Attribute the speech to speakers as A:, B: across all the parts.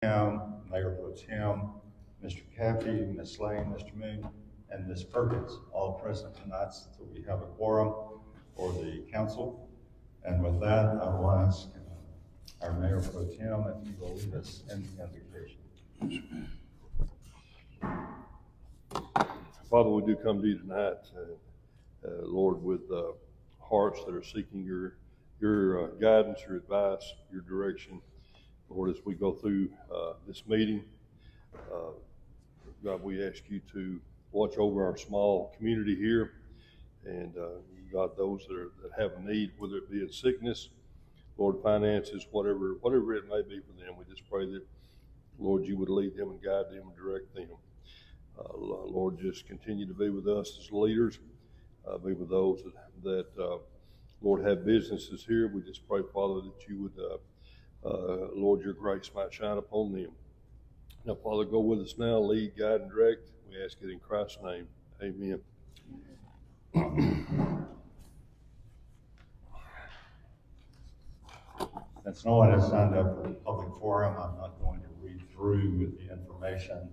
A: Mayor Pro Tem, Mr. Caffey, Ms. Lane, Mr. Moon, and Ms. Perkins, all present tonight, so we have a quorum for the council. And with that, I will ask our Mayor Pro Tem if he will lead us in the invocation.
B: Father, we do come to you tonight, Lord, with hearts that are seeking your guidance, your advice, your direction. Lord, as we go through this meeting, God, we ask you to watch over our small community here, and God, those that have a need, whether it be in sickness, Lord, finances, whatever it may be for them. We just pray that, Lord, you would lead them and guide them and direct them. Lord, just continue to be with us as leaders, be with those that Lord, have businesses here. We just pray, Father, that you would, Lord, your grace might shine upon them. Now, Father, go with us now, lead, guide, and direct. We ask it in Christ's name. Amen.
A: Since no one has signed up for the public forum, I'm not going to read through the information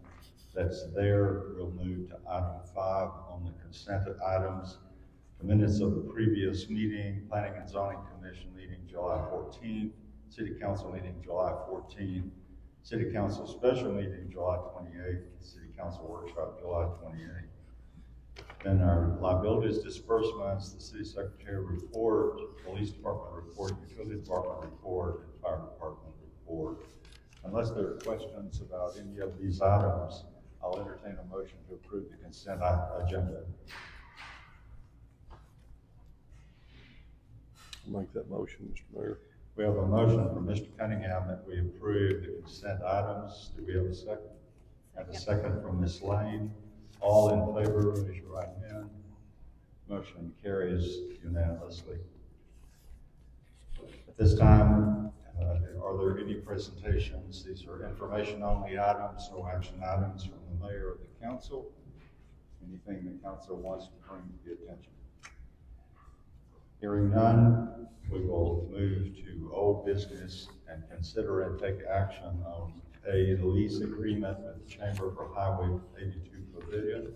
A: that's there. We'll move to item 5 on the consent items. The minutes of the previous meeting, Planning and Zoning Commission meeting July 14th, City Council meeting July 14th, City Council special meeting July 28th, City Council workshop July 28th. Then our liabilities disbursements, the City Secretary report, Police Department report, Utility Department report, and Fire Department report. Unless there are questions about any of these items, I'll entertain a motion to approve the consent agenda.
B: I'll make that motion, Mr. Mayor.
A: We have a motion from Mr. Cunningham that we approve the consent items. Do we have a second? Have a second from Ms. Lane. All in favor, raise your right hand. Motion carries unanimously. At this time, are there any presentations? These are information only items, no action items from the mayor or the council. Anything the council wants to bring to the attention? Hearing none, we will move to old business and consider and take action on a lease agreement with the Chamber for Highway 82 Pavilion.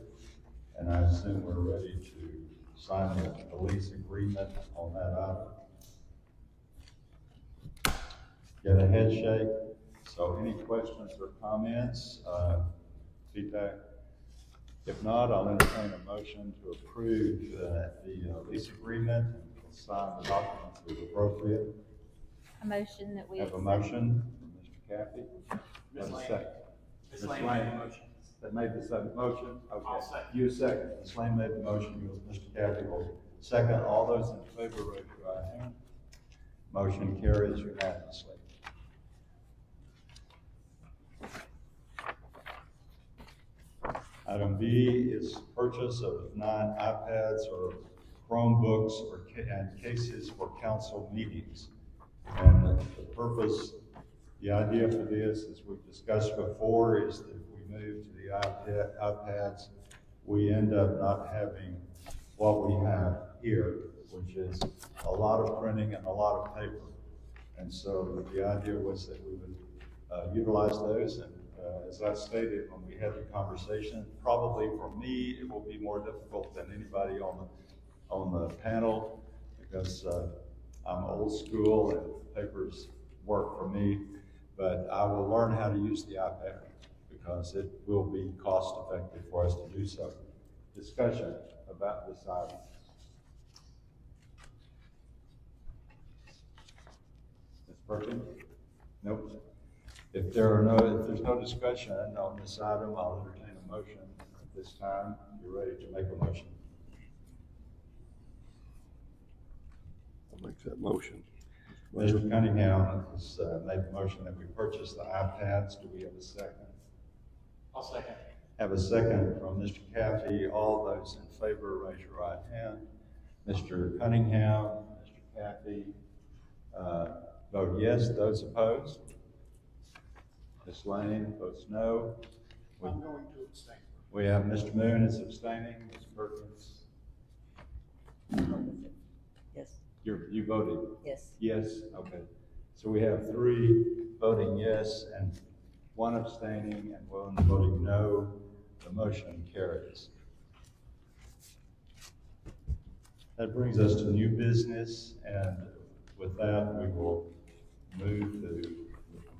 A: And I assume we're ready to sign the lease agreement on that item. Get a head shake. So any questions or comments? Feedback? If not, I'll entertain a motion to approve the lease agreement and sign the documents as appropriate.
C: A motion that we
A: have a motion from Mr. Caffey. Have a second.
D: Ms. Lane made the motion.
A: That made the second motion? Okay.
D: I'll second.
A: You second. Ms. Lane made the motion. Mr. Caffey will second. All those in favor, raise your right hand. Motion carries unanimously. Item B is purchase of 9 iPads or Chromebooks and cases for council meetings. And the purpose, the idea for this, as we've discussed before, is that if we move to the iPads, we end up not having what we have here, which is a lot of printing and a lot of paper. And so the idea was that we would utilize those. And as I stated when we had the conversation, probably for me it will be more difficult than anybody on the panel, because I'm old school and papers work for me, but I will learn how to use the iPad because it will be cost effective for us to do so. Discussion about this item. Ms. Perkins? Nope. If there's no discussion on this item, I'll entertain a motion at this time. You're ready to make a motion.
B: I'll make that motion.
A: Mr. Cunningham has made the motion that we purchase the iPads. Do we have a second?
D: I'll second.
A: Have a second from Mr. Caffey. All those in favor, raise your right hand. Mr. Cunningham, Mr. Caffey, vote yes. Those opposed? Ms. Lane votes no.
D: I'm going to abstain.
A: We have Mr. Moon is abstaining. Ms. Perkins?
C: Yes.
A: You voted?
C: Yes.
A: Yes, okay. So we have 3 voting yes and one abstaining, and one voting no. The motion carries. That brings us to new business, and with that, we will move to the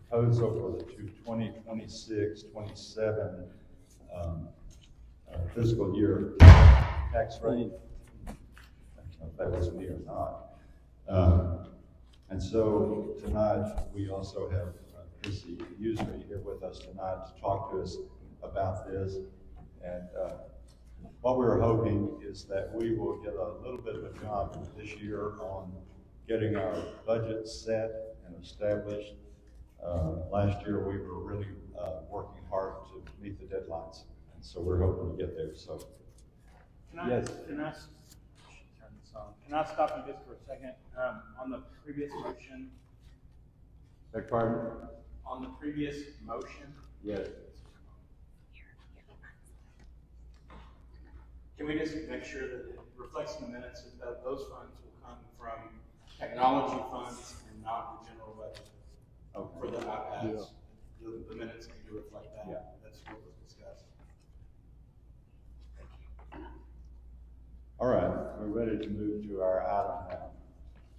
A: proposal for the 2026-27 fiscal year tax rate. I don't know if that was me or not. And so tonight, we also have Chrissy Usery here with us tonight to talk to us about this. And what we're hoping is that we will get a little bit of a jump this year on getting our budget set and established. Last year, we were really working hard to meet the deadlines, and so we're hoping to get there. So, yes.
D: Can I turn this on? Can I stop you just for a second? On the previous motion,
A: Beg pardon?
D: on the previous motion,
A: Yes.
D: can we just make sure that it reflects in the minutes that those funds will come from technology funds and not the general budget
A: Okay.
D: for the iPads?
B: Yeah.
D: The minutes need to reflect that.
A: Yeah.
D: That's what was discussed.
A: All right, we're ready to move to our item now.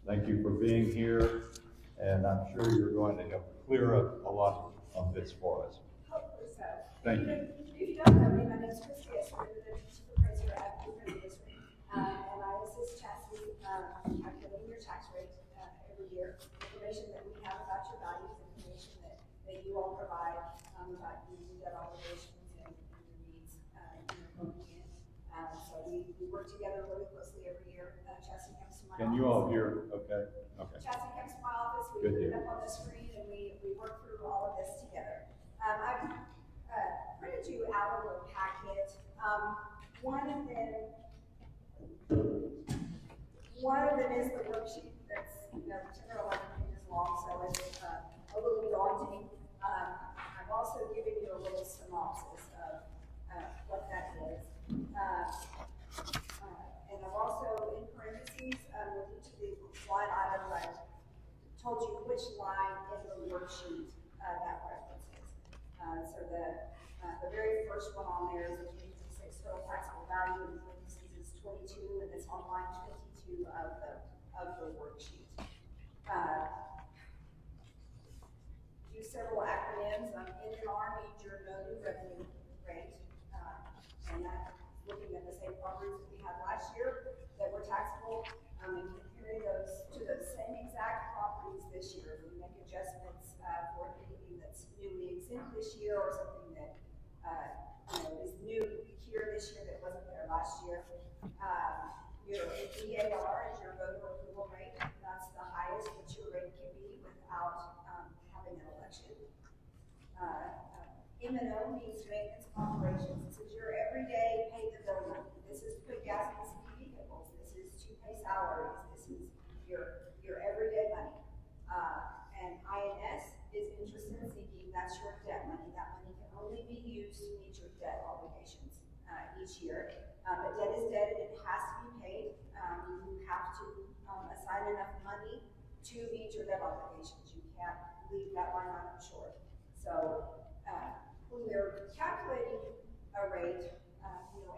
A: Thank you for being here, and I'm sure you're going to help clear up a lot of this for us.
E: Hopefully so.
A: Thank you.
E: If you don't know me, my name is Christy Esper, the supervisor at the Criminal District. And I assist Chastity calculating your tax rate every year. Information that we have about your values, information that you all provide about your debt obligations and your needs coming in. So we work together really closely every year. Chastity comes to my office.
A: Can you all hear? Okay. Okay.
E: Chastity comes to my office, we
A: Good
E: put it
A: deal.
E: up on the screen, and we work through all of this together. I've printed you out a little packet. One of them is the worksheet that's 10 or 11 pages long, so it's a little daunting. I've also given you a little synopsis of what that is. And I've also, in parentheses, with each of the line items, I've told you which line in the worksheet that references. So the very first one on there is the 2026 total taxable value, and parentheses is 22, and it's on line 22 of the worksheet. Use several acronyms. NNR means your no new revenue rate, and that's looking at the same properties that we had last year that were taxable, and comparing those to the same exact properties this year. We make adjustments for anything that's newly exempt this year or something that is new here this year that wasn't there last year. Your DAR is your voter approval rate. That's the highest that your rate can be without having an election. M&O means maintenance operations. This is your everyday pay the bill money. This is to put gas in city vehicles. This is to pay salaries. This is your everyday money. And INS is interest and sinking. That's your debt money. That money can only be used to meet your debt obligations each year. But debt is debt, and it has to be paid. You have to assign enough money to meet your debt obligations. You can't leave that line item short. So when we're calculating a rate,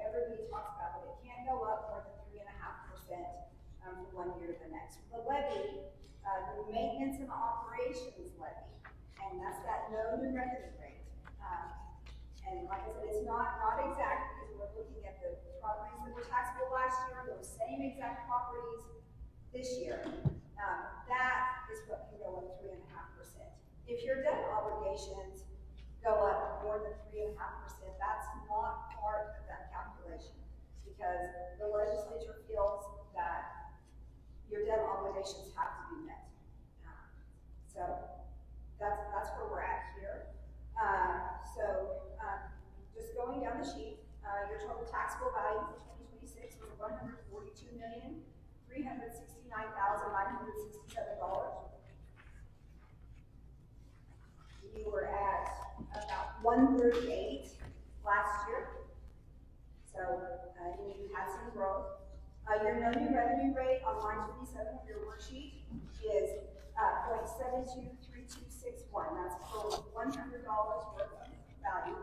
E: everybody talks about it. It can't go up more than 3.5% from one year to the next. The levy, the maintenance and operations levy, and that's that known and revenue rate. And like I said, it's not exact because we're looking at the properties that were taxable last year, those same exact properties this year. That is what can go up 3.5%. If your debt obligations go up more than 3.5%, that's not part of that calculation because the legislature feels that your debt obligations have to be met. So that's where we're at here. Just going down the sheet, your total taxable value for 2026 was $142,369,967. You were at about 138 last year. So you had some growth. Your no new revenue rate on line 27 of your worksheet is 0.72326 661, that's for $100 worth of value.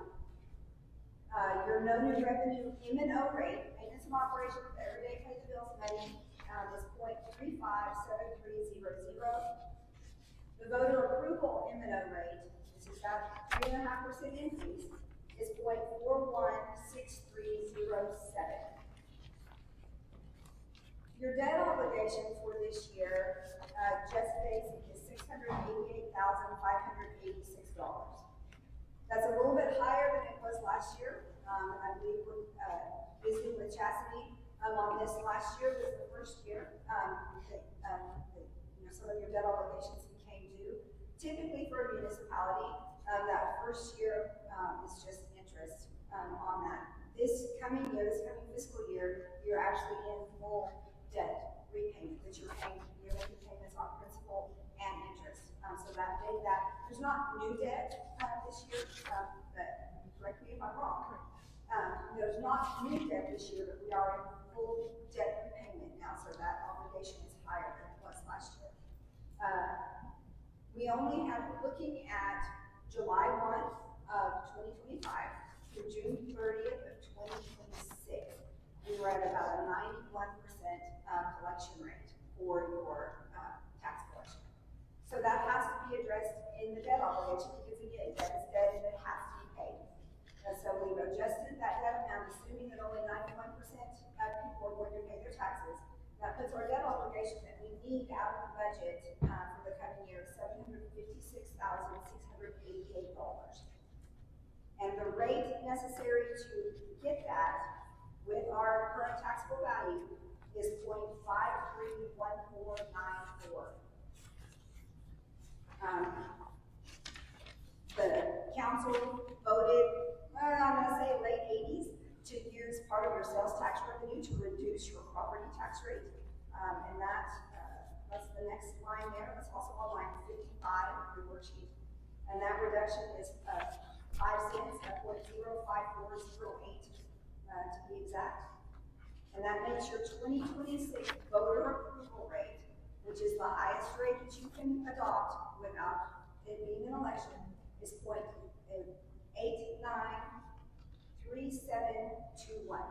E: Your no new revenue M&O rate, maintenance and operations, everyday pay the bills money, is 0.357300. The voter approval M&O rate, this is that 3.5% increase, is 0.416307. Your debt obligation for this year, just basic, is $688,586. That's a little bit higher than it was last year. I believe we're visiting with Chastity on this. Last year was the first year some of your debt obligations became due. Typically for a municipality, that first year is just interest on that. This coming fiscal year, you're actually in full debt repayment, that you're making payments on principal and interest. So that made that, there's not new debt this year, but correct me if I'm wrong. There's not new debt this year, but we are in full debt repayment now, so that obligation is higher than it was last year. We only have, looking at July 1 of 2025 through June 30th of 2026, we were at about a 91% collection rate for your tax collection. So that has to be addressed in the debt obligation, because again, debt is debt and it has to be paid. And so we've adjusted that debt amount, assuming that only 91% of people are going to pay their taxes. That puts our debt obligation that we need out of the budget for the coming year $756,688. And the rate necessary to get that with our current taxable value is 0.531494. The council voted, I'm going to say late 80s, to use part of your sales tax revenue to reduce your property tax rate. And that's the next line there. That's also on line 55 of your worksheet. And that reduction is 5 cents at 0.05408 to be exact. And that makes your 2026 voter approval rate, which is the highest rate that you can adopt without it being an election, is 0.893721.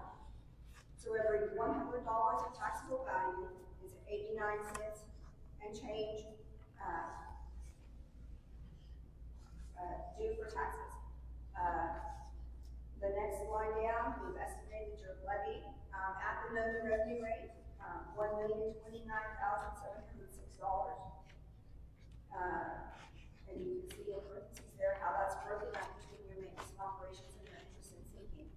E: So every $100 of taxable value is 89 cents and change due for taxes. The next line down, we've estimated your levy at the no new revenue rate, $1,029,706. And you can see in parentheses there how that's broken up between your maintenance and operations and your interest and sinking.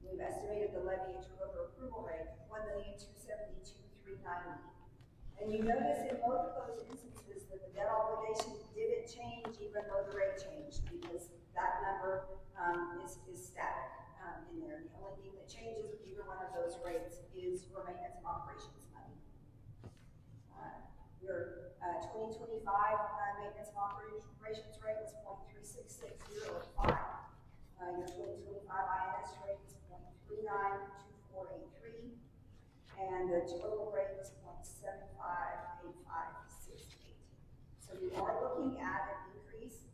E: We've estimated the levy at your voter approval rate, $1,272,390. And you notice in both of those instances that the debt obligation didn't change even though the rate changed, because that number is static in there. The only thing that changes with either one of those rates is your maintenance and operations money. Your 2025 maintenance and operations rate was 0.36605. Your 2025 INS rate is 0.392483, and the total rate is 0.758568. So we are looking at an increase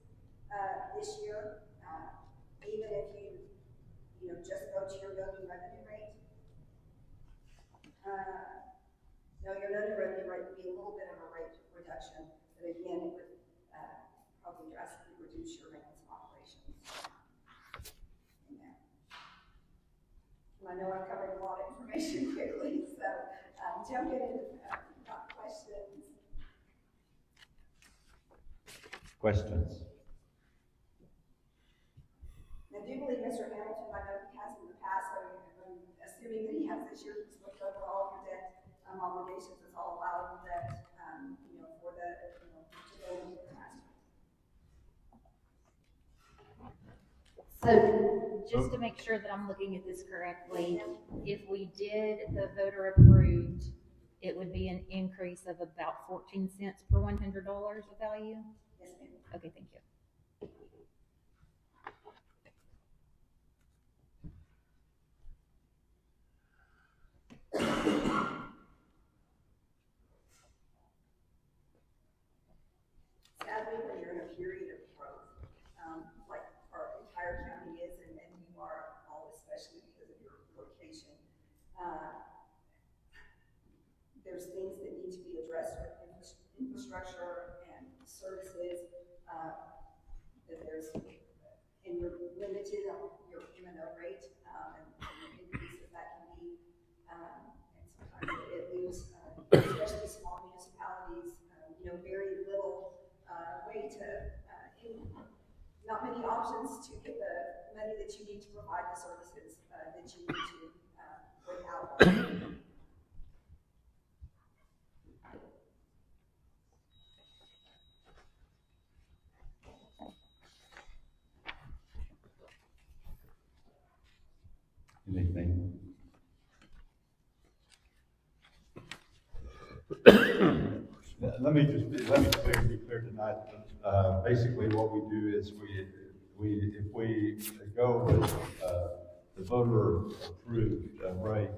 E: this year, even if you just go to your no-new revenue rate. No, your no-new revenue rate would be a little bit of a rate reduction, but again, it would probably drastically reduce your maintenance and operations in there. And I know I've covered a lot of information quickly, so jump in if you've got questions.
A: Questions?
E: I do believe Mr. Hamilton, I know he has in the past, so I'm assuming that he has this year, he's looked over all of your debt obligations. It's all allowing that, for the, to go into the tax.
C: So just to make sure that I'm looking at this correctly, if we did the voter approved, it would be an increase of about 14 cents per $100 of value?
E: Yes, ma'am.
C: Okay, thank you.
E: there's things that need to be addressed with infrastructure and services, that there's, and you're limited on your M&O rate, and the increase that can be, and sometimes it leaves, especially small municipalities, very little, way to, not many options to get the money that you need to provide the services, that you need to, without.
A: Anything? Let me be clear tonight. Basically, what we do is if we go with the voter approved rate,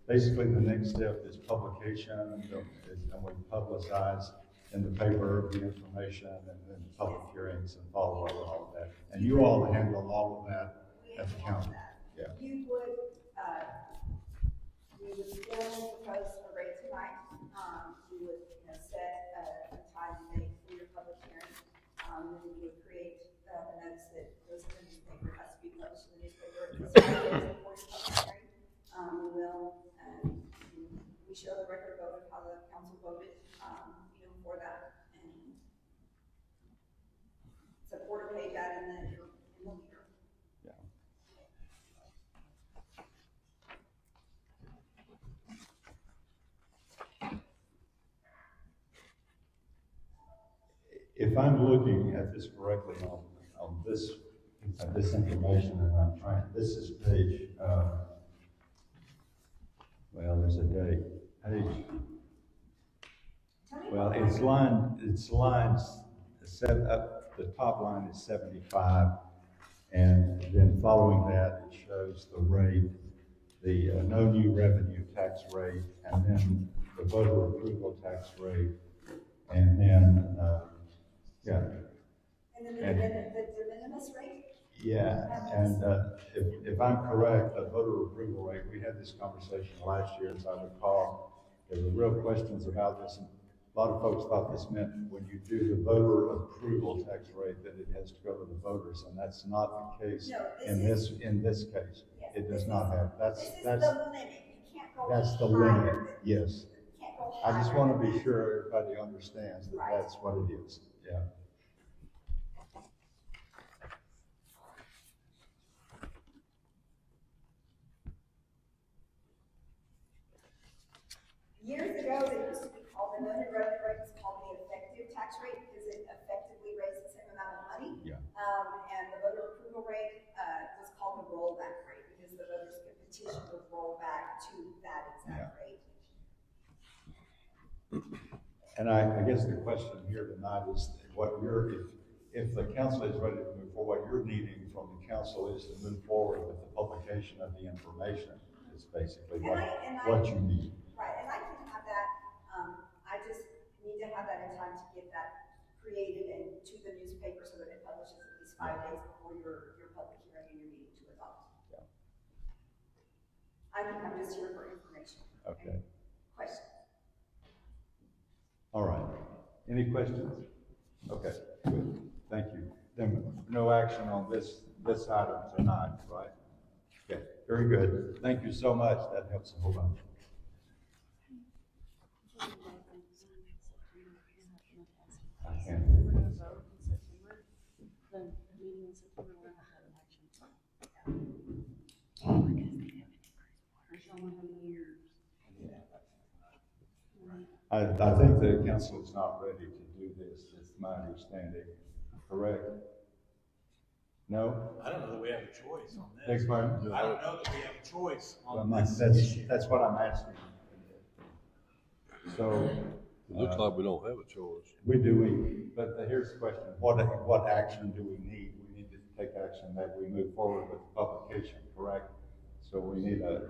A: basically the next step is publication, and we publicize in the paper the information, and then public hearings and follow up and all of that. And you all handle all of that at the county. Yeah.
E: You would, we would still propose a rate tonight. We would, set a time and date for your public hearing. And then we would create the notice that goes in the newspaper, has to be published in the newspaper. It's 5 days before your public hearing. We will, we show the record vote of how the council voted, for that. And support or pay that in the leader.
A: Yeah. If I'm looking at this correctly on this information, and I'm trying, this is page, well, there's a date, page, well, it's lines set up, the top line is 75, and then following that, it shows the rate, the no new revenue tax rate, and then the voter approval tax rate, and then, yeah.
E: And then the de minimis rate?
A: Yeah, and if I'm correct, the voter approval rate, we had this conversation last year, as I recall. There were real questions about this, and a lot of folks thought this meant when you do the voter approval tax rate that it has to go to the voters, and that's not the case.
E: No,
A: in this case.
E: Yes,
A: It does not have,
E: this is the limit. You can't go
A: that's the
E: higher
A: limit,
E: than-
A: yes.
E: You can't go
A: I just
E: higher
A: want to
E: than
A: be
E: that.
A: sure everybody understands that
E: Right.
A: that's what it is, yeah.
E: Years ago, it used to be called the known and revenue rate, was called the effective tax rate because it effectively raised the same amount of money.
A: Yeah.
E: And the voter approval rate was called the rollback rate because the voters could petition to roll back to that exact rate.
A: And I guess the question here tonight is what if the council is ready to move forward, what you're needing from the council is to move forward with the publication of the information is basically what you need.
E: Right, and I can have that, I just need to have that in time to get that created and to the newspaper so that it publishes at least 5 days before your public hearing and your meeting to adopt.
A: Yeah.
E: I'm just here for information.
A: Okay.
E: Questions?
A: All right. Any questions? Okay, good. Thank you. Then no action on this item tonight, right? Okay, very good. Thank you so much. That helps a whole bunch. I can.
F: We're gonna vote in September, the meeting in September, we're gonna have an action. Or shall we have years?
A: I think the council is not ready to do this, it's my understanding, correct? No?
D: I don't know that we have a choice on
A: Beg
D: this.
A: pardon?
D: I don't know that we have a choice
A: Well,
D: on
A: Mike,
D: this
A: that's
D: issue.
A: what I'm asking. So.
B: It looks like we don't have a choice.
A: We do, but here's the question, what action do we need? We need to take action that we move forward with the publication, correct? So we need a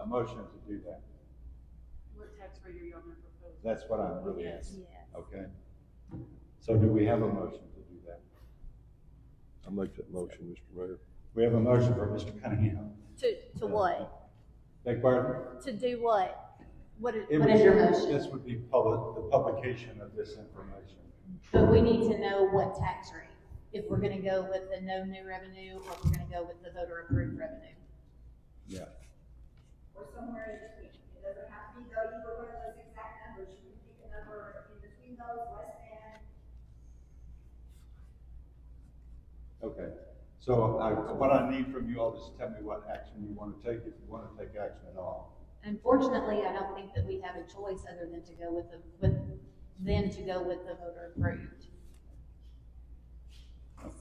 A: motion to do that.
F: What tax rate are you gonna propose?
A: That's what I'm really
F: Yes.
A: asking, okay? So do we have a motion to do that?
B: I make that motion, Mr. Mayor.
A: We have a motion for Mr. Cunningham.
G: To what?
A: Beg pardon?
G: To do what?
C: What is,
A: It
C: what
A: would-
C: is your motion?
A: This would be the publication of this information.
C: But we need to know what tax rate, if we're gonna go with the no new revenue, or if we're gonna go with the voter approved revenue.
A: Yeah.
E: Or somewhere in between. It doesn't have to be either one of those exact numbers. You can pick a number in between those, less than.
A: Okay. So what I need from you all is tell me what action you want to take, if you want to take action at all.
C: Unfortunately, I don't think that we have a choice other than to go with the voter approved.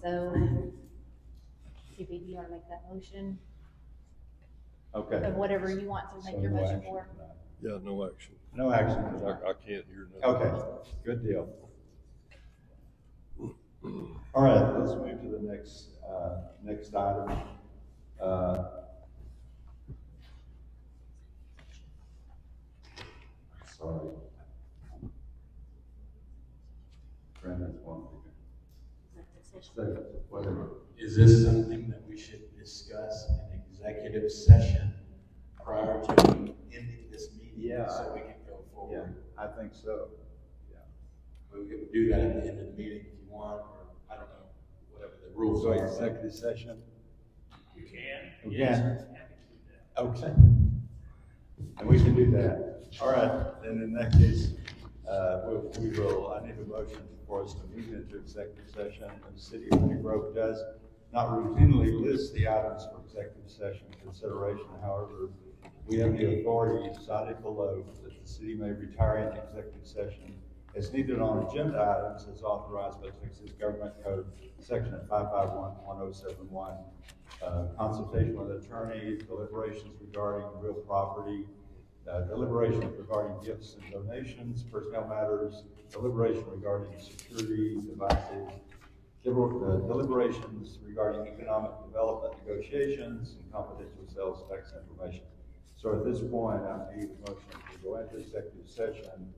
C: So, CB, do you wanna make that motion,
A: Okay.
C: of whatever you want to make
A: So
C: your
A: no
C: motion
A: action
C: for?
A: tonight.
B: Yeah, no action.
A: No action
B: 'Cause
A: tonight.
B: I can't hear nothing.
A: Okay, good deal. All right, let's move to the next item. Sorry. Brandon's one. So, whatever.
G: Is this something that we should discuss in executive session prior to ending this meeting?
A: Yeah.
G: So we can go
A: Yeah,
G: forward?
A: I think so.
G: We can do that at the end of the meeting if you want, or I don't know, whatever the rules
A: So
G: are.
A: executive session?
H: You can.
A: We
H: Yes,
A: can.
H: happy to do that.
A: Okay. And we can do that. All right, then in that case, I need a motion for us to move into executive session. And the city of Honey Grove does not routinely list the items for executive session consideration. However, we have the authority cited below that the city may retire into executive session as needed on agenda items as authorized by Texas Government Code, section 551.1071. Consultation with attorney, deliberations regarding real property, deliberations regarding gifts and donations, personnel matters, deliberation regarding security devices, deliberations regarding economic development negotiations, and confidential sales tax information. So at this point, I need a motion to go into executive session,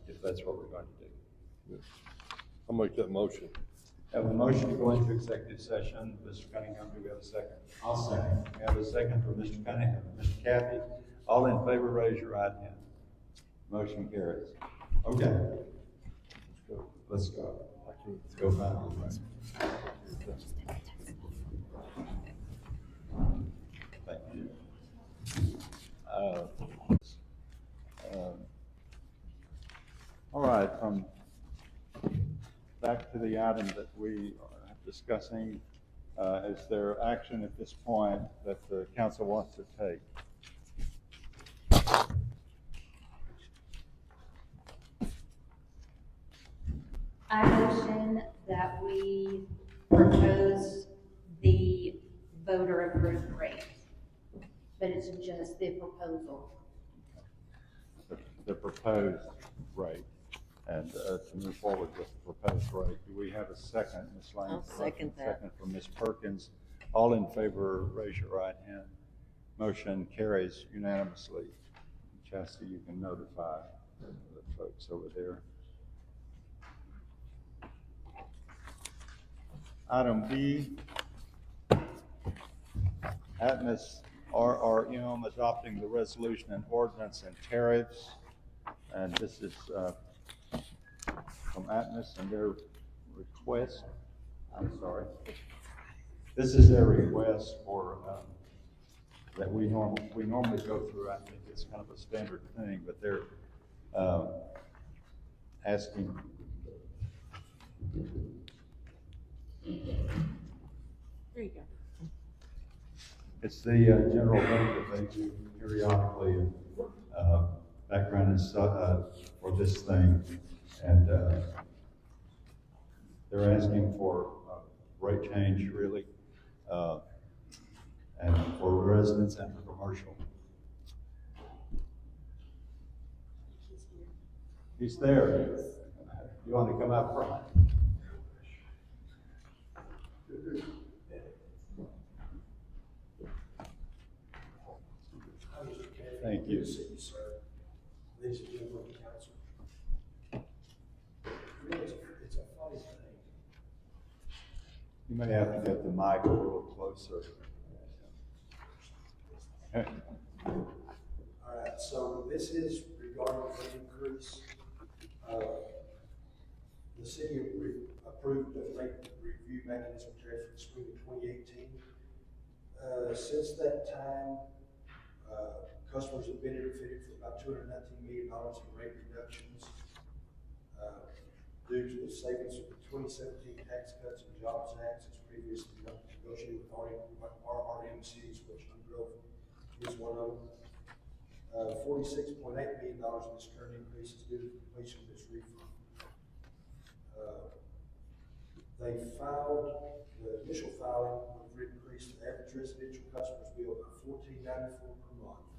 A: if that's what we're going to do.
B: I'll make that motion.
A: Have a motion to go into executive session. Mr. Cunningham, do we have a second?
G: I'll second.
A: We have a second from Mr. Cunningham. Mr. Kathy, all in favor, raise your right hand. Motion carries. Okay. Let's go. Let's go find this right. Thank you. All right, back to the item that we are discussing. Is there action at this point that the council wants to take?
C: I motion that we propose the voter approved rate, but it's just the proposal.
A: The proposed rate, and to move forward with the proposed rate. Do we have a second, Ms. Lane?
F: I'll second that.
A: Second from Ms. Perkins. All in favor, raise your right hand. Motion carries unanimously. Chastity, you can notify the folks over there. Item B, Atmos RRM adopting the resolution and ordinance and tariffs. And this is from Atmos and their request. I'm sorry. This is their request for, that we normally go through. I think it's kind of a standard thing, but they're asking.
F: There you go.
A: It's the general thing that they do periodically, and background is for this thing, and they're asking for rate change, really, and for residents and for commercial. He's there. You want to come out front? Thank you.
I: Ladies and gentlemen of the council. You know, it's a funny thing.
A: You may have to get the mic a little closer.
I: All right. So this is regarding the rate increase. The city approved the rate review mechanism tariff for the spring of 2018. Since that time, customers have benefited from about $219 million in rate reductions due to the savings of the 2017 Tax Cuts and Jobs Act, as previously negotiated with RMCs, which Grove is one of them. $46.8 million in this current increase is due to the completion of this refund. They filed, the initial filing would have increased the average residential customer's bill by $14.94 per month,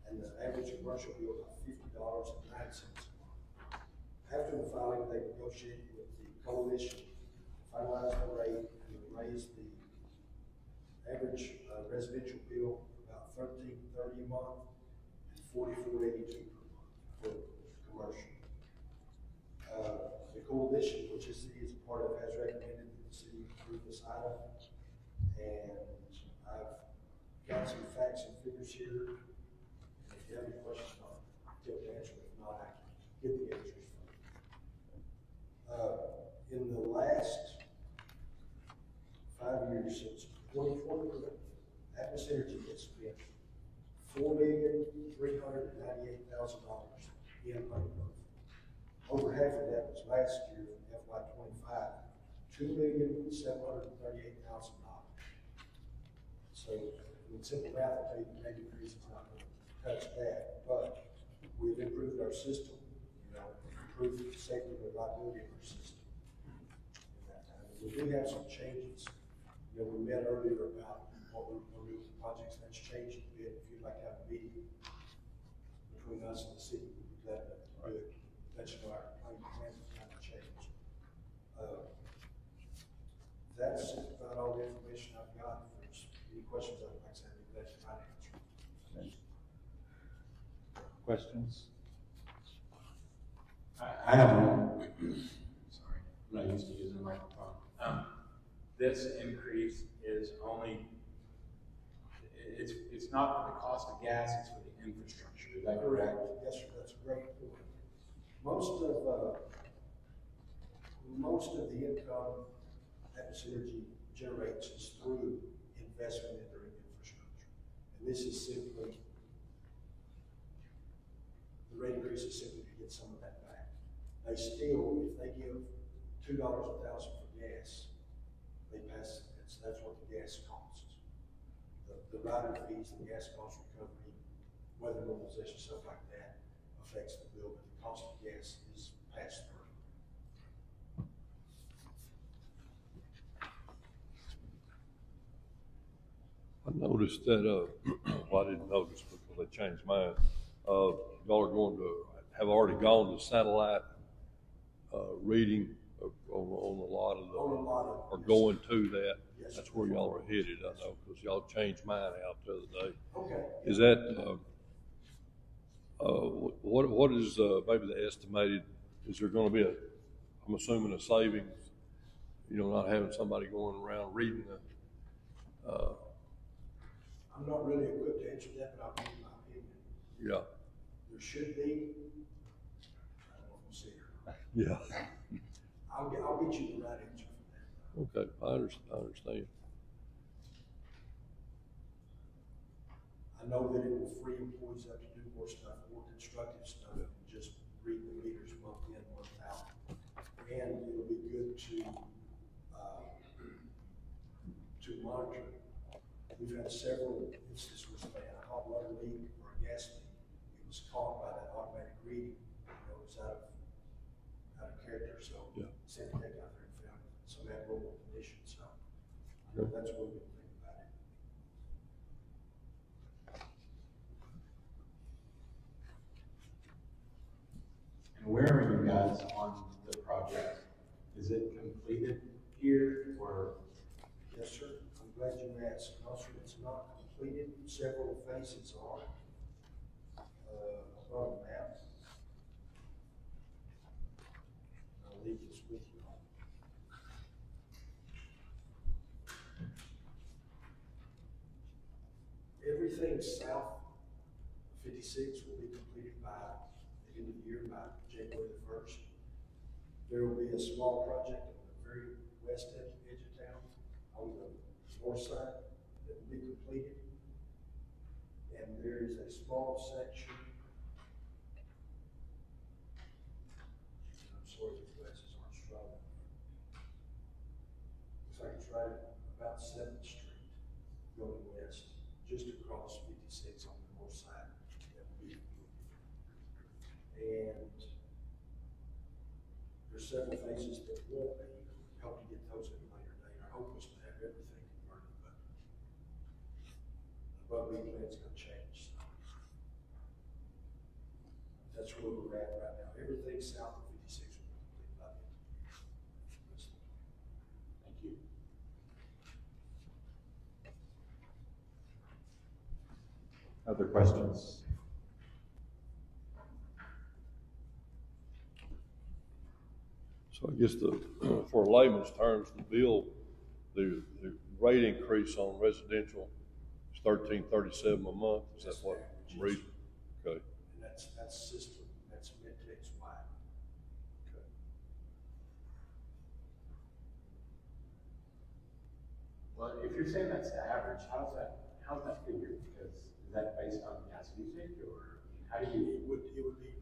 I: and the average commercial bill by $50.09 a month. After the filing, they negotiated with the coalition to finalize the rate and raise the average residential bill about $13.30 a month and $44.82 per month for commercial. The coalition, which the city is a part of, has recommended that the city approve this item, and I've got some facts and figures here. If you have any questions, I'll get the answer. If not, I can get the answers from you. In the last 5 years, since 2020, Atmos Energy has spent $4,398,000 in money growth. Over half of that was last year, FY25, $2,738,000. So, in simple math, I'll tell you the rate increase is not going to touch that, but we've improved our system, improved the safety and reliability of our system in that time. We do have some changes. We met earlier about what we're going to do with the projects. That's changed a bit. If you'd like to have a meeting between us and the city, we'd be glad to do it. That's our plans have kind of changed. That's about all the information I've got. If there's any questions, I'd like to have you guys try to answer.
A: Okay. Questions?
G: I have one. Sorry, I'm not used to using a microphone. This increase is only, it's not for the cost of gas, it's for the infrastructure. Is that correct?
I: Yes, sir, that's a great point. Most of the income Atmos Energy generates is through investment in their infrastructure. And this is simply, the rate increase is simply to get some of that back. They still, if they give $2 a thousand for gas, they pass, that's what the gas costs. The rider fees, the gas cost recovery, weather normalization, stuff like that affects the bill, but the cost of gas is passed through.
B: I noticed that, well, I didn't notice because they changed mine. Y'all are going to, have already gone to satellite reading on a lot of the, or going to that.
I: Yes,
B: That's where y'all are headed, I know, because y'all changed mine out the other day.
I: Okay.
B: Is that, what is maybe the estimated, is there going to be I'm assuming a savings, not having somebody going around reading the,
I: I'm not really equipped to answer that, but I'll give you my opinion.
B: yeah.
I: There should be, I don't know if we'll see it.
B: Yeah.
I: I'll get you the right answer for that.
B: Okay, I understand.
I: I know that it will free employees up to do more stuff, more constructive stuff, than just read the meters month in, month out. And it'll be good to monitor. We've had several instances where somebody had a hot water leak or a gas leak. It was caught by that automatic reading. It was out of character, so
B: yeah.
I: sent the tech out there and found some abnormal conditions. So I know that's what we think about it.
G: And where are you guys on the project? Is it completed here or?
I: Yes, sir. I'm glad you asked. Also, it's not completed. Several phases are. I'll draw a map. I'll leave this with you. Everything south of 56 will be completed by the end of the year, by January the 1st. There will be a small project on the very west edge of town, on the north side, that will be completed. And there is a small section. I'm sorry, the glasses aren't strong. Looks like it's right about 7th Street, going west, just across 56 on the north side. That will be completed. And there's several phases that won't be. Hope to get those at a later date. Our hope was to have everything converted, but the Bugby plan's gonna change. So that's where we're at right now. Everything south of 56 will be completed by the end.
G: Thank you.
A: Other questions?
B: So I guess for layman's terms, the bill, the rate increase on residential is $13.37 a month. Is that what I'm reading? Okay.
I: And that's system, that's mid-text wide.
B: Okay.
G: Well, if you're saying that's the average, how's that figured? Because is that based on gas usage, or how do you?
I: It would be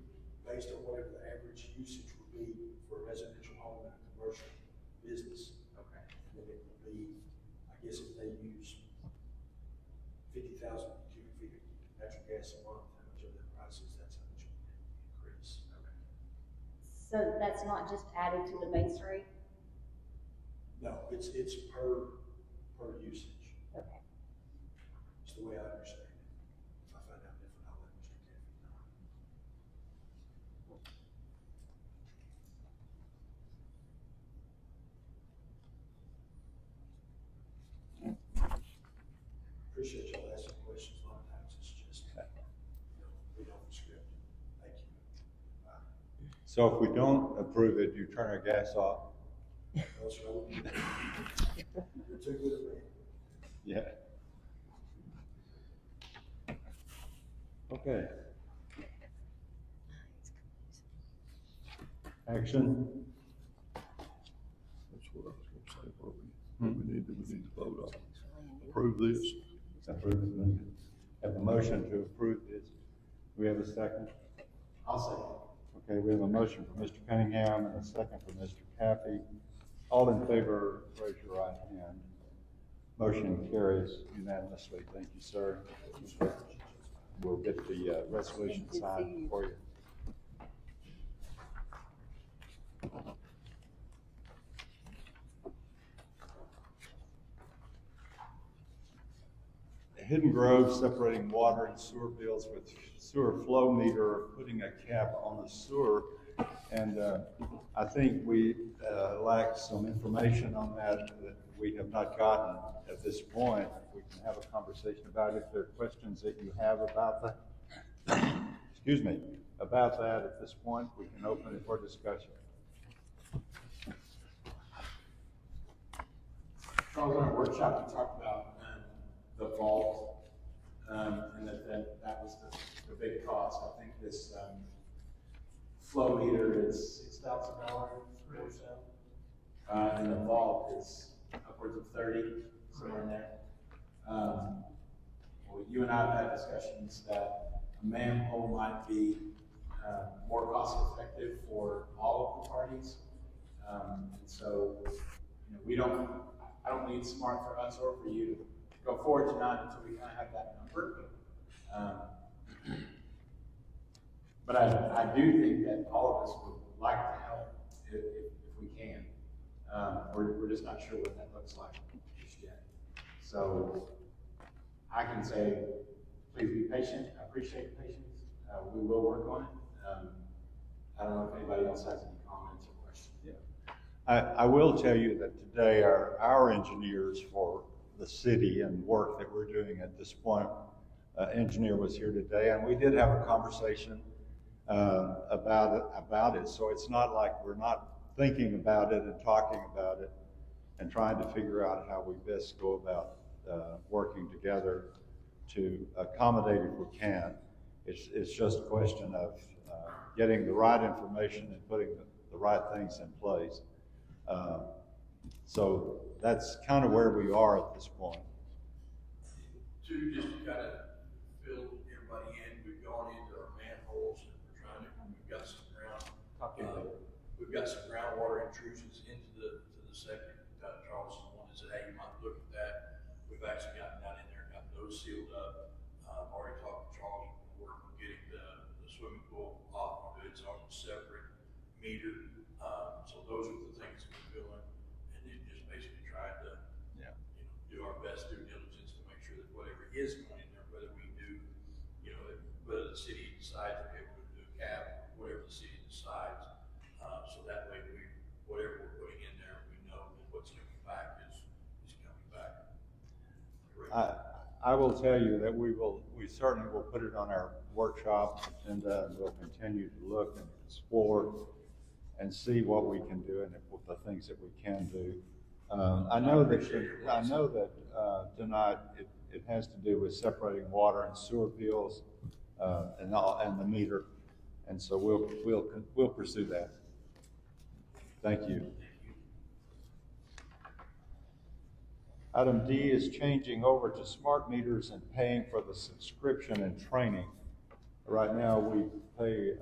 I: based on whatever the average usage would be for a residential home and a commercial business.
G: Okay.
I: And then it would be, I guess if they use 50,000 cubic feet of natural gas a month, how much of that price is, that's how much it would increase.
G: Okay.
C: So that's not just added to the base rate?
I: No, it's per usage.
C: Okay.
I: It's the way I understand it. If I find out different, I'll let Mr. Caffey know. Appreciate y'all asking questions. A lot of times it's just, we don't script. Thank you.
A: So if we don't approve it, you turn our gas off?
I: That's right. You're too good at me.
A: Yeah. Okay. Action.
B: That's what I was gonna say. What we need to vote on. Approve this.
A: Approve it. Have a motion to approve this. Do we have a second?
D: I'll say.
A: Okay, we have a motion for Mr. Cunningham and a second for Mr. Caffey. All in favor, raise your right hand. Motion carries unanimously. Thank you, sir. We'll get the resolution signed for you. Hidden Grove separating water and sewer bills with sewer flow meter, putting a cap on the sewer. And I think we lack some information on that we have not gotten at this point. We can have a conversation about it. If there are questions that you have about that, excuse me, about that at this point, we can open it for discussion.
G: Charles, in our workshop, we talked about the vault, and that was the big cost. I think this flow meter is $6,000 or so, and the vault is upwards of 30, somewhere in there. Well, you and I have had discussions that a manhole might be more cost effective for all of the parties, and so I don't think it's smart for us or for you to go forward tonight until we kind of have that number. But I do think that all of us would like to help if we can. We're just not sure what that looks like just yet. So I can say, please be patient. I appreciate the patience. We will work on it. I don't know if anybody else has any comments or questions.
A: Yeah. I will tell you that today our engineers for the city and work that we're doing at this point, engineer was here today, and we did have a conversation about it. So it's not like we're not thinking about it and talking about it and trying to figure out how we best go about working together to accommodate if we can. It's just a question of getting the right information and putting the right things in place. So that's kind of where we are at this point.
H: Two, just to kind of fill everybody in, we've gone into our manholes and we're trying to, we've got some groundwater intrusions into the septic. Charleston wanted to say, hey, you might look at that. We've actually gotten down in there and got those sealed up. Already talked to Charles, we're working on getting the swimming pool off of it. It's on a separate meter. So those are the things that we're doing. And then just basically trying to, do our best due diligence to make sure that whatever is going in there, whether we do, whether the city decides to be able to do a cap, whatever the city decides, so that way whatever we're putting in there, we know that what's coming back is coming back.
A: I will tell you that we certainly will put it on our workshop agenda, and we'll continue to look and explore and see what we can do and the things that we can do. I know that tonight it has to do with separating water and sewer bills and the meter, and so we'll pursue that. Thank you. Item D is changing over to smart meters and paying for the subscription and training. Right now, we pay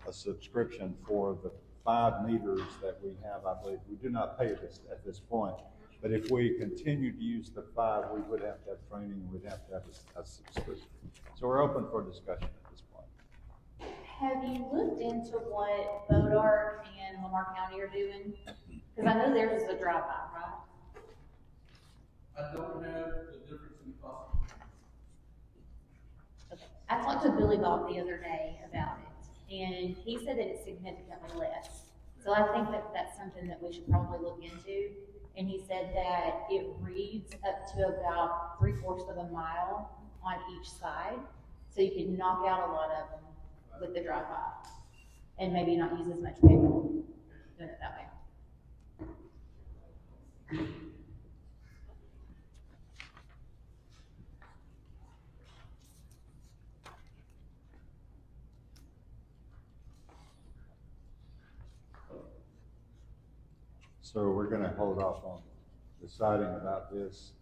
A: a subscription for the 5 meters that we have. I believe we do not pay this at this point, but if we continue to use the 5, we would have to have training. We'd have to have a subscription. So we're open for discussion at this point.
C: Have you looked into what Bodart and Lamar County are doing? Because I know theirs is a drive-by, right?
H: I don't have the difference in cost.
C: Okay. I talked to Billy Bob the other day about it, and he said that it's significantly less. So I think that that's something that we should probably look into. And he said that it reads up to about 3/4 of a mile on each side. So you can knock out a lot of them with the drive-by and maybe not use as much paper doing it that way.
A: So we're going to hold off on deciding about this.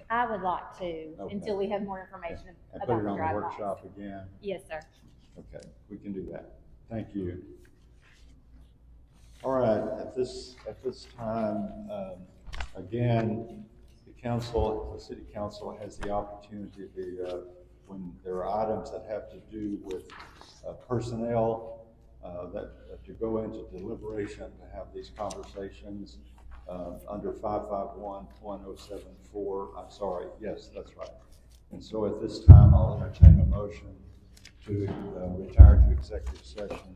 C: I would like to,
A: Okay.
C: until we have more information
A: And
C: about
A: put it
C: the
A: on the
C: drive-bys.
A: workshop again.
C: Yes, sir.
A: Okay, we can do that. Thank you. All right, at this time, again, the city council has the opportunity when there are items that have to do with personnel, that to go into deliberation to have these conversations under 551.1074. I'm sorry, yes, that's right. And so at this time, I'll entertain a motion to retire to executive session.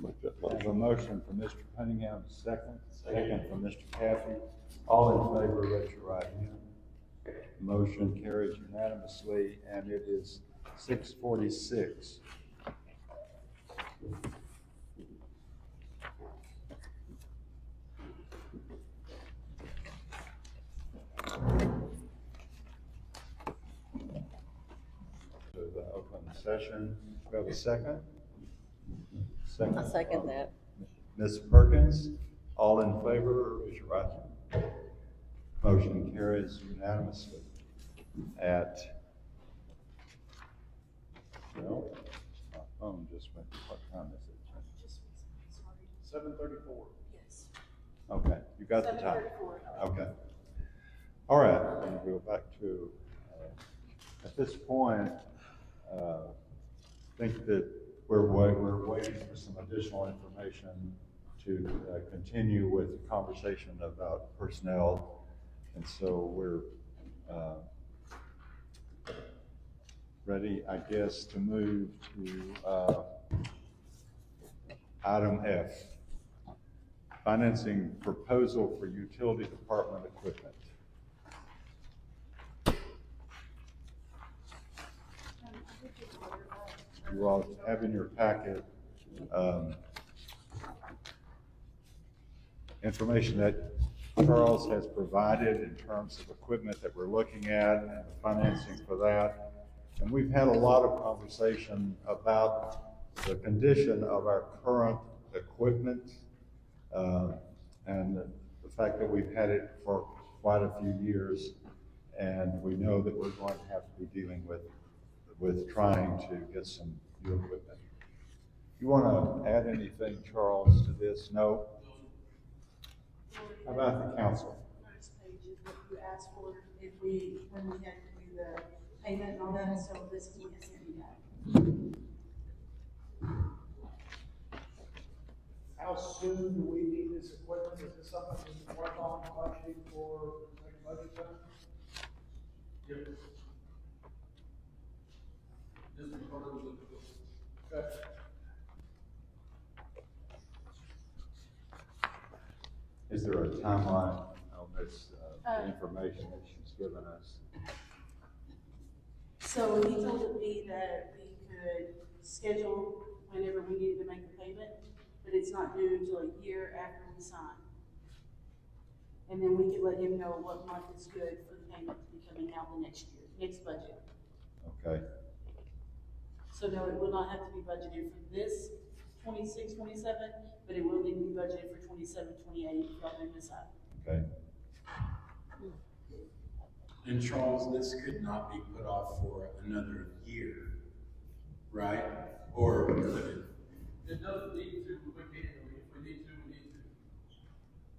A: I have a motion from Mr. Cunningham, second from Mr. Caffey. All in favor, raise your right hand. Motion carries unanimously, and it is 6:46. To the open session, we have a second?
F: I second that.
A: Ms. Perkins, all in favor, raise your right hand. Motion carries unanimously at, well, my phone just went, what time is it?
G: 7:34.
F: Yes.
A: Okay, you got the time?
F: 7:34.
A: Okay. All right, and we'll go back to, at this point, I think that we're waiting for some additional information to continue with the conversation about personnel. And so we're ready, I guess, to move to item F, financing proposal for utility department equipment. You all have in your packet information that Charles has provided in terms of equipment that we're looking at and the financing for that. And we've had a lot of conversation about the condition of our current equipment, and the fact that we've had it for quite a few years, and we know that we're going to have to be dealing with trying to get some new equipment. You want to add anything, Charles, to this? No? How about the council?
F: First page is what you asked for, when we had to do the payment and all that, so this is what sent you that.
J: How soon do we need this equipment? Is this something we can work on budgeting for next budget time?
H: Yep. This is part of the.
J: Okay.
A: Is there a timeline on this information that she's given us?
F: So he told me that we could schedule whenever we needed to make the payment, but it's not due until a year after we sign. And then we could let him know what month is good for the payment to be coming out the next year, next budget.
A: Okay.
F: So no, it will not have to be budgeted for this 26, 27, but it will need to be budgeted for 27, 28, if y'all bring this up.
A: Okay.
G: And Charles, this could not be put off for another year, right? Or could it?
H: It doesn't need to, we can, if we need to, we need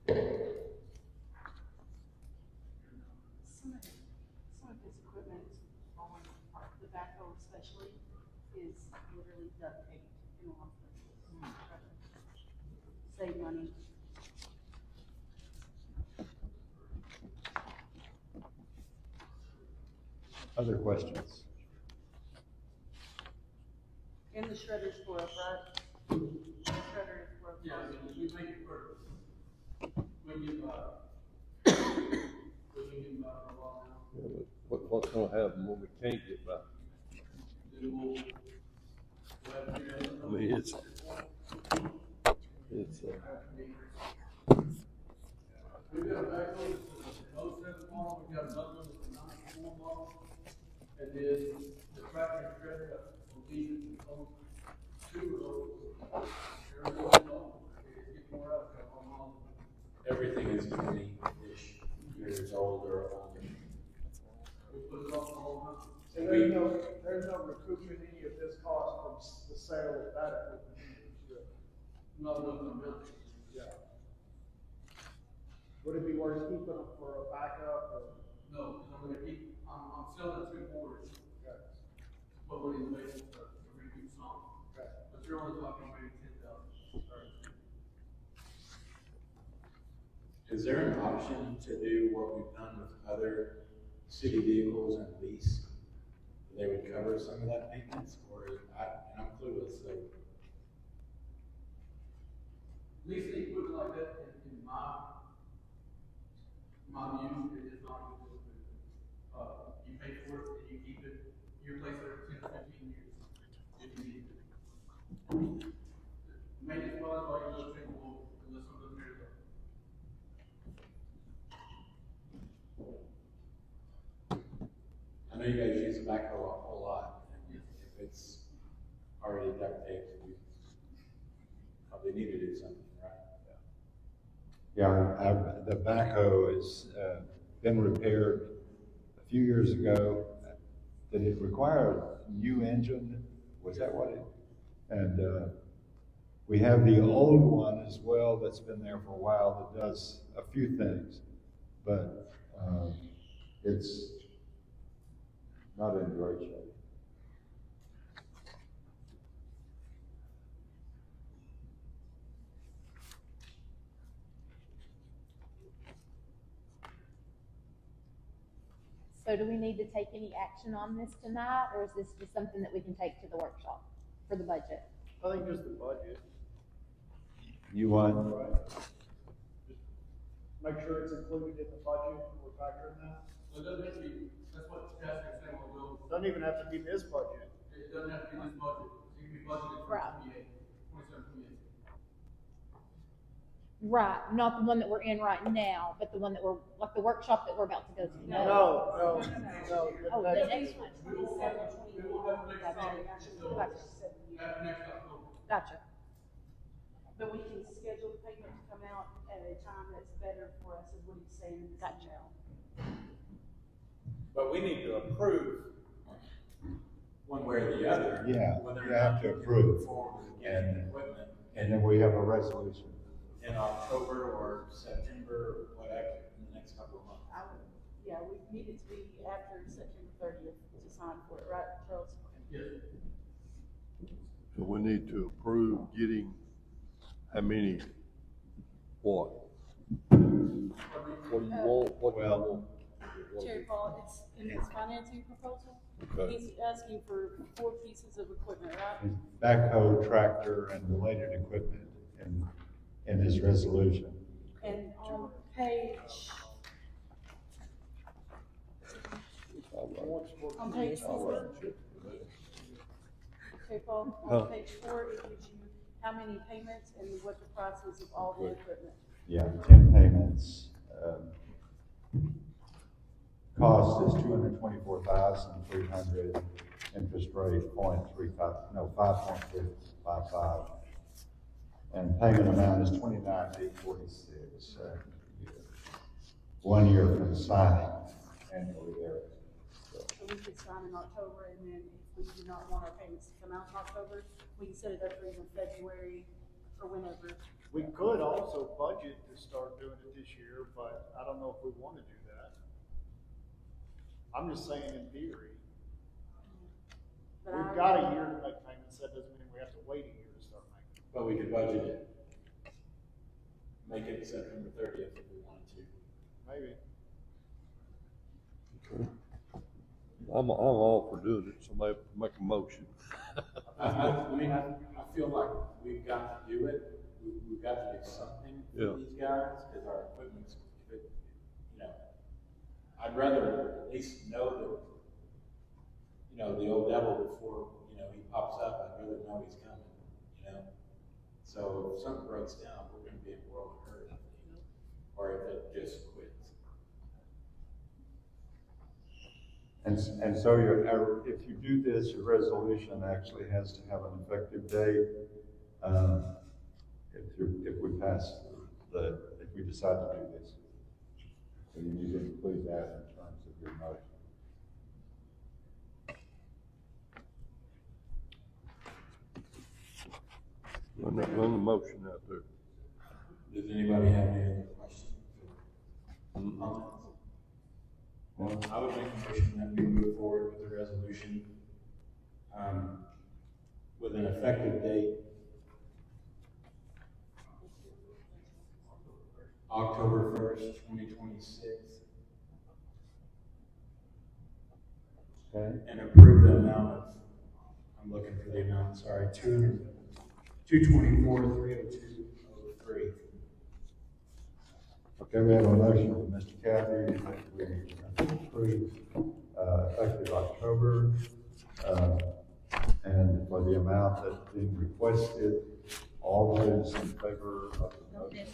H: to.
F: Some of this equipment on the backhoe especially is literally duct tape in a lot of places. Save money.
A: Other questions?
F: And the shredder's for us, right? The shredder is for us.
H: Yeah, we make it first. When you, we've been by for a while now.
B: Yeah, but what's gonna happen when we can't get by?
H: Then we'll have to figure out.
B: I mean, it's,
H: We've got a backhoe that's an 07 model, we've got another one that's a 94 model, and then the tractor and shredder will be on two of those. They're going on, it's getting more out, got one model.
G: Everything is 20-ish years old or older.
H: We put it off all the
J: So there's no recouping any of this cost from the sale of that equipment.
H: not enough to build it.
J: Yeah. Would it be worth keeping them for a backup or?
H: No, because I'm gonna keep, I'm selling 2 quarters,
J: Okay.
H: but we're in the basement to recoup some.
J: Okay.
H: But you're only talking maybe 10,000.
G: Is there an option to do what we've done with other city vehicles and lease? They would cover some of that maintenance, or, and I'm clueless, so.
H: Leasing equipment like that, in my view, it is not a good thing. You pay for it and you keep it, you replace it every 10 or 15 years, if you need it. Maintenance wise, all you do is change the oil, unless something tears up.
G: I know you guys use the backhoe a whole lot, and if it's already duct taped, we probably need to do something, right?
A: Yeah, the backhoe has been repaired a few years ago. Did it require a new engine? Was that what it? And we have the old one as well that's been there for a while that does a few things, but it's not in great shape.
C: So do we need to take any action on this tonight, or is this just something that we can take to the workshop for the budget?
J: I think just the budget.
A: You want?
J: Right. Just make sure it's included in the budget, we're factoring that.
H: So it doesn't have to be, that's what Jasper's saying, well,
J: Doesn't even have to be this budget.
H: it doesn't have to be this budget, it can be budgeted for
C: Right.
H: 27, 28.
C: Right, not the one that we're in right now, but the one that we're, like the workshop that we're about to go to.
J: No.
C: Oh, the next one. Gotcha.
F: But we can schedule the payment to come out at a time that's better for us, is what he's saying in this
C: Gotcha.
F: email.
G: But we need to approve one way or the other.
A: Yeah,
G: whether or
A: you have
G: not
A: to
G: we can
A: approve.
G: move forward with getting
A: And-
G: equipment
A: And then we have a resolution.
G: in October or September, or whatever, in the next couple of months.
F: Yeah, we need it to be after September 30th to sign for it, right, Charles?
B: So we need to approve getting how many, what? What do you want, what do you
A: Well-
B: want?
F: Chair Paul, it's in his financing proposal.
B: Okay.
F: He's asking for 4 pieces of equipment, right?
A: Backhoe, tractor, and related equipment in his resolution.
F: And on page, on page 4, okay, Paul,
B: Huh?
F: on page 4, it gives you how many payments and what the price is of all the
B: Good.
F: equipment.
A: Yeah, 10 payments. Cost is 224,300, interest rate 5.55. And payment amount is 29,846. 1 year from signing annually there.
F: So we could sign in October, and then if we do not want our payments to come out in October, we can set it up for even February or whenever.
J: We could also budget to start doing it this year, but I don't know if we want to do that. I'm just saying in theory.
F: But
J: We've
F: I-
J: got a year to make payments, that doesn't mean we have to wait a year to start making.
G: But we could budget it. Make it September 30th if we wanted to.
J: Maybe.
B: Okay. I'm all for doing it, somebody make a motion.
G: I feel like we've got to do it. We've got to do something
B: Yeah.
G: for these guys, because our equipment's, I'd rather at least know that, the old devil before, he pops up, I'd rather know he's coming, So if something breaks down, we're gonna be in a world of hurt, or if it just quits.
A: And so if you do this, your resolution actually has to have an effective date. If we pass if we decide to do this. So you need to include that in terms of your motion.
B: Run the motion out there.
G: Does anybody have any other questions?
B: Mm-hmm.
G: Well, I would make a motion that we move forward with the resolution, with an effective date October 1st, 2026.
A: Okay?
G: And approve the amount of, I'm looking for the amount, sorry, 224,302.03.
A: Okay, we have a motion from Mr. Cathy that we approve, effective October, and for the amount that's being requested. All those in favor of the motion,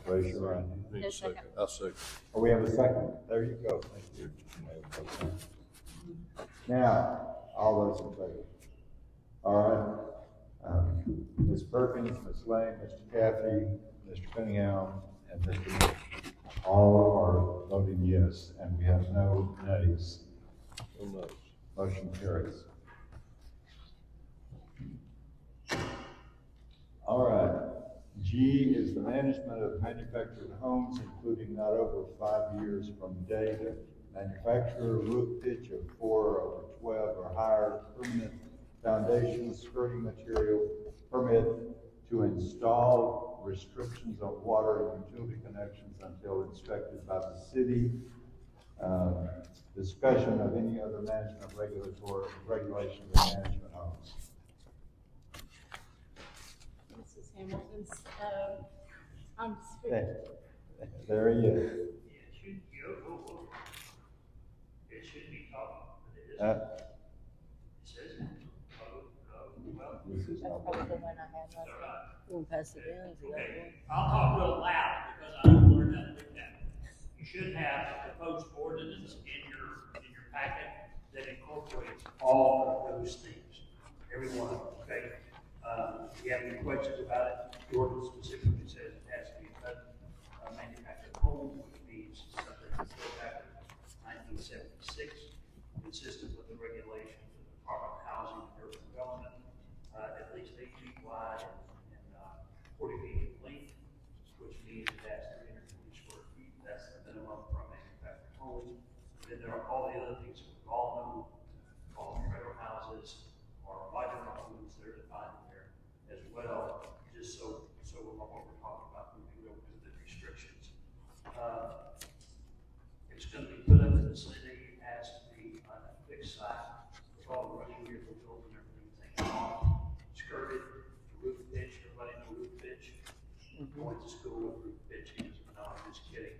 A: raise your right hand.
B: Need a second. I second.
A: Oh, we have a second. There you go. Thank you. Now, all those in favor? All right. Ms. Perkins, Ms. Lane, Mr. Cathy, Mr. Cunningham, and Mr. Mitchell. All are voting yes, and we have no nays.
B: No no's.
A: Motion carries. All right. G is the management of manufactured homes, including not over 5 years from date of manufacturer, roof pitch of 4/12 or higher, permanent foundation, skirting material, permit to install, restrictions on water and utility connections until inspected by the city. Discussion of any other management regulations of management homes.
F: Mrs. Hamilton's, I'm speaking.
A: There he is.
K: It should be top, but it isn't. It says, well,
A: This is
C: That's
A: not.
C: probably the one I had last
K: all right.
L: We'll pass it down if you got one.
K: Okay, I'll talk real loud because I don't learn how to do that. You should have a proposed ordinance in your packet that incorporates all of those things, every one of them, okay? If you have any questions about it, the ordinance specifically says it has to be a manufactured home, which means something that's built after 1976, consistent with the regulations of the Department of Housing and Urban Development, at least 8 feet wide and 40 feet in length, which means it has 320 square feet. That's the minimum for a manufactured home. Then there are all the other things that we all know, all trailer houses or modular homes that are defined in there as well, just so what we're talking about, we can go to the restrictions. It's going to be put up in the city, it has to be on a fixed site, with all the running gear for building everything taken off, skirted, roof pitch, everybody know roof pitch? Going to school with roof pitching, no, I'm just kidding.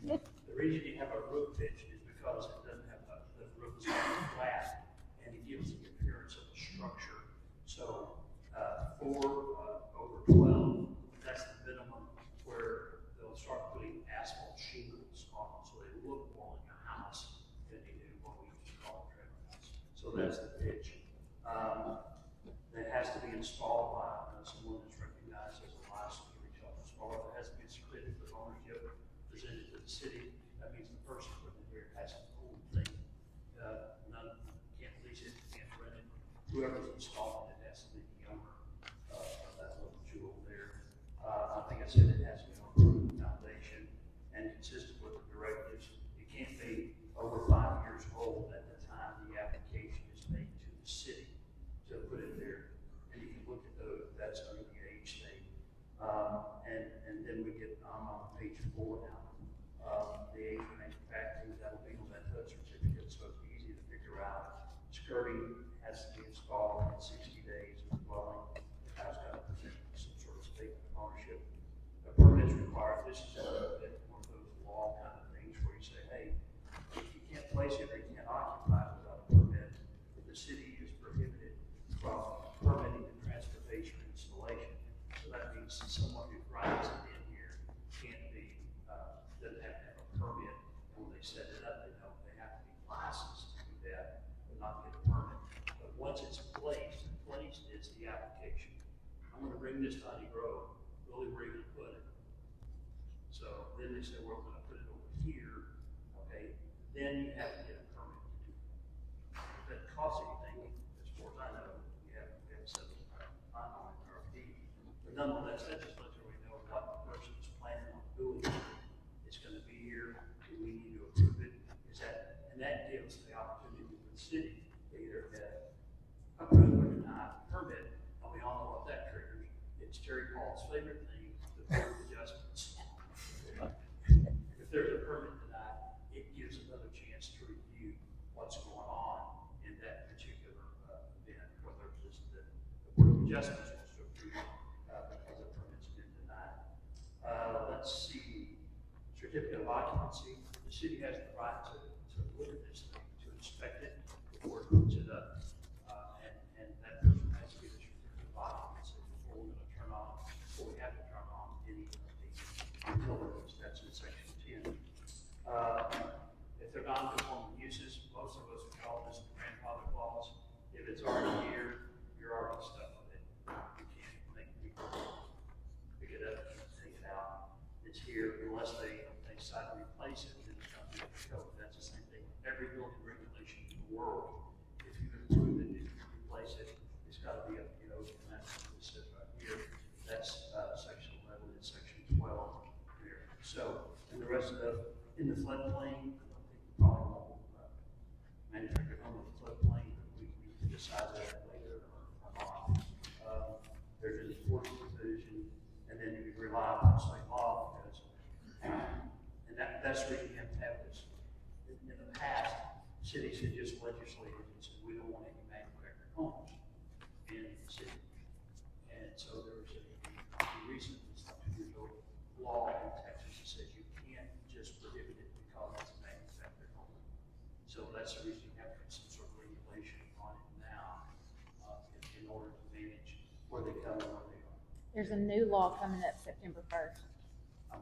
K: The reason you have a roof pitch is because it doesn't have the roof is flat, and it gives the appearance of a structure. So, 4 over 12, that's the minimum where they'll start putting asphalt shingles on them, so they look more like a house than they do what we used to call a trailer house. So that's the pitch. That has to be installed by someone that's recognized as a licensed retail installer. It has to be certificate of ownership presented to the city. That means the person putting it here has to own the thing. None can't lease it, can't rent it. Whoever's installing it has to be the owner of that little jewel there. I think I said it has to be on a proven foundation and consistent with the directives. It can't be over 5 years old at the time the application is made to the city to put it there. And you can look at those, that's under the age thing. And then we get, I'm on page 4 now. The age of manufacturing, that'll be on that HUD certificate, so it's easy to figure out. Skirting has to be installed in 60 days of dwelling. The house got to present some sort of statement of ownership. A permit is required. This is one of those law kind of things where you say, hey, if you can't place it or you can't occupy it without a permit, the city is prohibited from permitting the transportation and installation. So that means someone who drives it in here can't be, doesn't have to have a permit. And when they set it up, they know they have to be licensed to do that, but not get a permit. But once it's placed is the application. I'm gonna bring this to Honey Grove, really where you gonna put it. So then they say, we're gonna put it over here, okay? Then you have to get a permit to do that. If that costs anything, as far as I know, you have to set it on an RFP. But nonetheless, that just lets everybody know what the person is planning on doing. It's gonna be here, do we need to approve it? And that gives the opportunity for the city to either approve or deny the permit, and we all know what that triggers. It's Terry Paul's favorite thing, the permit adjustments. If there's a permit denied, it gives another chance to review what's going on in that particular event, whether it's the Board of Adjustments wants to approve because the permit's been denied. Let's see, certificate of occupancy. The city has the right to look at this thing, to inspect it before it puts it up. And that person has to get a certificate of occupancy before we're gonna turn on, before we have to turn on any of the utilities. That's in section 10. If they're non-conforming uses, most of us would call this the grandfather clause. If it's already here, you're already stuck with it. You can't make people pick it up and take it out. It's here unless they decide to replace it, then it's going to be the code. That's the same thing with every building regulation in the world. If you improve it, if you replace it, it's got to be up to code, and that's what this says right here. That's section 11 and section 12 there. So, and the rest of in the floodplain, I don't think we probably won't manufacture home in the floodplain, but we can decide that later or not. There's an enforcement provision, and then you rely upon state law because, and that's the reason you have to have this. In the past, cities had just legislated and said, we don't want any manufactured homes in the city. And so there was a recent, it's not 2 years old, law in Texas that says you can't just prohibit it because it's a manufactured home. So that's the reason you have to put some sort of regulation on it now in order to manage where they come and where they are.
C: There's a new law coming up September first.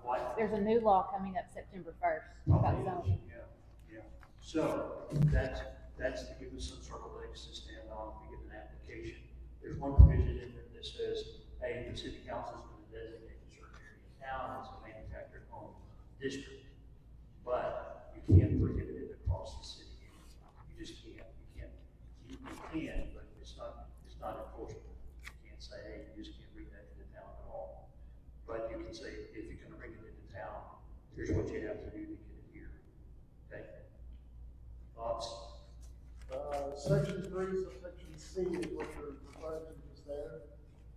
K: Like,
C: There's a new law coming up September first about zoning.
K: yeah, yeah. So that's to give us some sort of legs to stand on if we get an application. There's one provision in there that says, hey, the city council is going to designate a certain area of town as a manufactured home district. But you can't prohibit it across the city. You just can't. You can, but it's not enforceable. You can't say, hey, you just can't bring that into town at all. But you can say, if you're gonna bring it into town, here's what you have to do to get it here. Okay? Thoughts?
J: Section 3, subsection C is what you're referring to just there,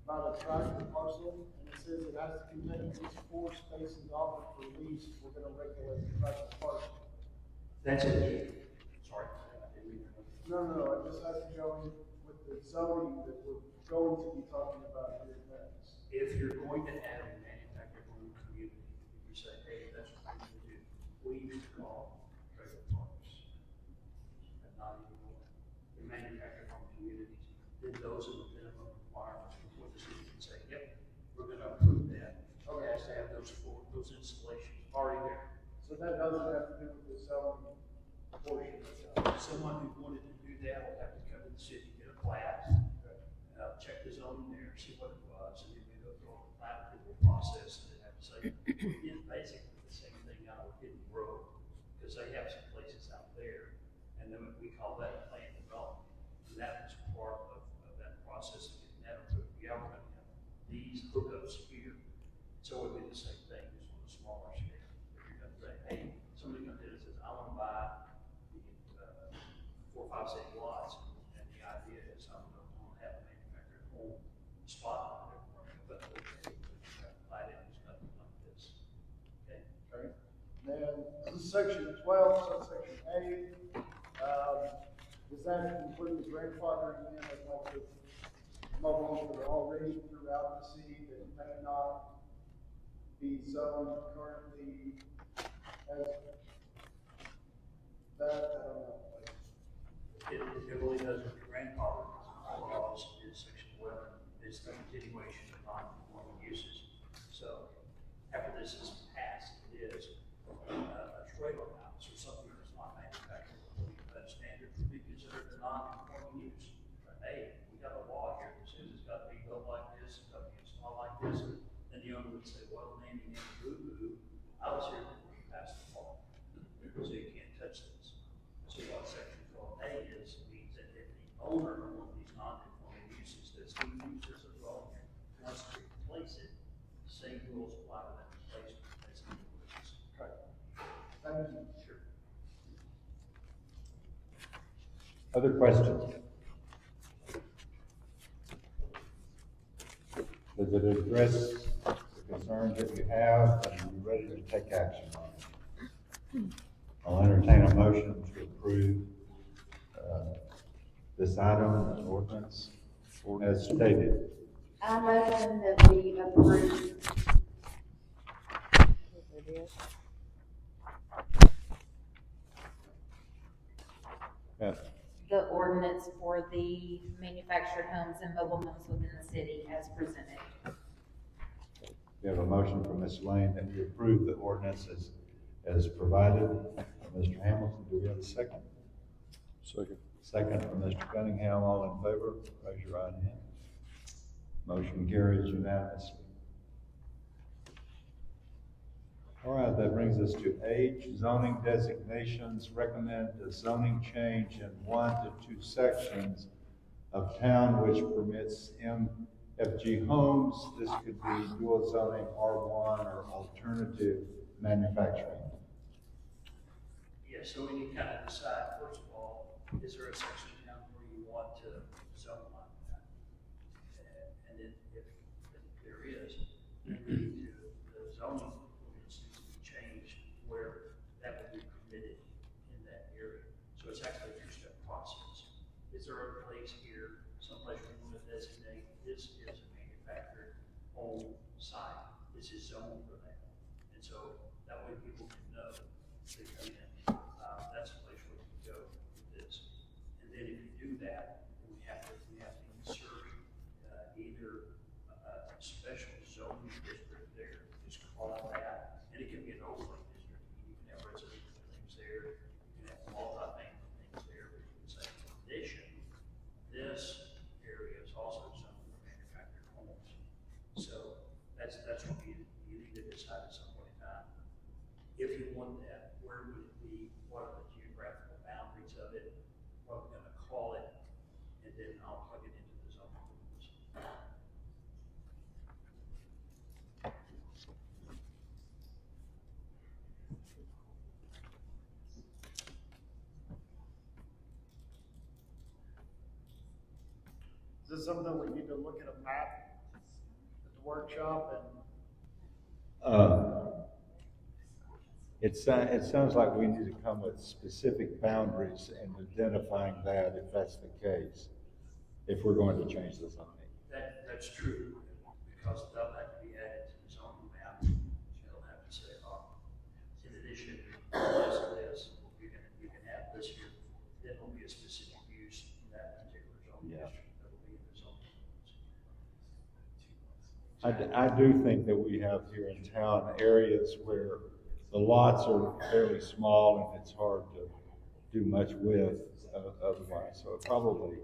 J: about a tract or parcel, and it says it has to contain at least 4 spaces offered for lease. We're gonna regulate the tract or parcel.
K: That's it. Sorry, I didn't mean to.
J: No, I just have to go in with the zoning that we're going to be talking about here next.
K: If you're going to have a manufactured home community, you say, hey, that's what we're gonna do. We used to call trailer parks, but not anymore. The manufactured home communities, then those are the minimum requirements before the city can say, yep, we're gonna approve that. It has to have those installations already there.
J: So that doesn't have to do with the zoning portion of it.
K: Someone who wanted to do that would have to come to the city, get a plat, check the zoning there, see what it was, and then we go through a plat approval process, and they have to say, it's basically the same thing out of Hidden Road, because they have some places out there, and then we call that a plan development, and that was part of that process of getting that approved. Yeah, we're gonna have these hookups here, so it would be the same thing, just on a smaller scale. If you're gonna say, hey, somebody comes in and says, I wanna buy the 4, 5, 6 lots, and the idea is I'm gonna have a manufactured home spot on there, but okay, you have to light it, it's nothing like this. Okay?
J: Okay. Then section 12, subsection A, does that include grandfathering in of like the mobile homes that are already throughout the city that may not be zoned currently as that? I don't know.
K: It really does with the grandfather laws is section 11, is the continuation of non-conforming uses. So after this is passed, it is a trailer house or something that's not manufactured, that standard would be considered a non-conforming use. Hey, we got a law here that says it's got to be built like this, it's got to be installed like this, and the owner would say, well, Nanny, boo-boo, I was here before you passed the law, so you can't touch this. So what section 12A is, means that if the owner of one of these non-conforming uses that's being used as a dwelling wants to replace it, the same rules apply to that replacement as the new uses.
J: Thank you.
K: Sure.
A: Other questions? Does it address the concerns that you have, and are you ready to take action on it? I'll entertain a motion to approve this item, an ordinance, as stated.
C: I motion that we approve.
A: Yes.
C: The ordinance for the manufactured homes and mobile homes within the city as presented.
A: We have a motion from Ms. Lane that we approve the ordinance as provided. Mr. Hamilton, do we have a second?
B: Second.
A: Second from Mr. Cunningham, all in favor, raise your right hand. Motion carries unanimously. All right, that brings us to H, zoning designations. Recommend a zoning change in 1 to 2 sections of town which permits MFG homes. This could be dual zoning R1 or alternative manufacturing.
K: Yeah, so we need to kind of decide, first of all, is there a section of town where you want to zone like that? And then if there is, then we need to, the zoning ordinance needs to be changed where that would be permitted in that area. So it's actually a 2-step process. Is there a place here, someplace we want to designate, this is a manufactured home site, this is zoned for that. And so that way people can know they come in. That's a place where you can go with this. And then if decide at some point in time. If you want that, where would it be? What are the geographical boundaries of it? What we're gonna call it? And then I'll plug it into the zoning ordinance.
J: Is this something we need to look at a map at the workshop and?
A: It sounds like we need to come with specific boundaries and identifying that if that's the case, if we're going to change the zoning.
K: That's true, because they'll have to be added to the zoning map. They'll have to say, in addition to this, you can have this here. Then there'll be a specific use in that particular zoning district that will be in the zoning.
A: I do think that we have here in town areas where the lots are fairly small and it's hard to do much with otherwise. So it probably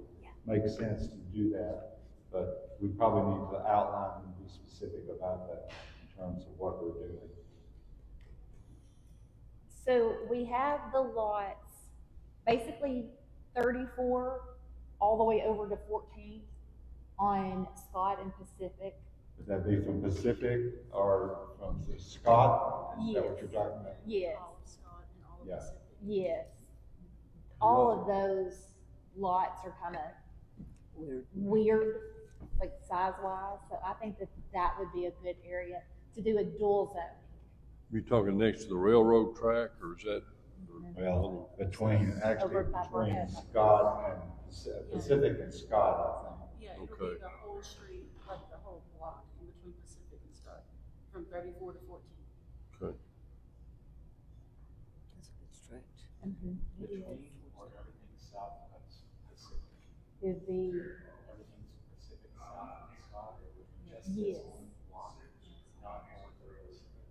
A: makes sense to do that, but we probably need to outline and be specific about that in terms of what we're doing.
C: So we have the lots, basically 34 all the way over to 14 on Scott and Pacific.
A: Would that be from Pacific or from the Scott? Is that what you're talking about?
C: Yes.
A: Yeah.
C: Yes. All of those lots are kind of weird, like size-wise. So I think that would be a good area to do a dual zone.
B: You talking next to the railroad track, or is that?
A: Well, between Scott and Pacific and Scott, I think.
F: Yeah, it'll be
B: Okay.
F: the whole street, like the whole block in between Pacific and Scott, from 34 to 14.
B: Okay.
G: Or everything south of Pacific.
C: It'd be,
G: Everything's Pacific south of Scott, or just
C: yes.
G: this block, not north or Pacific.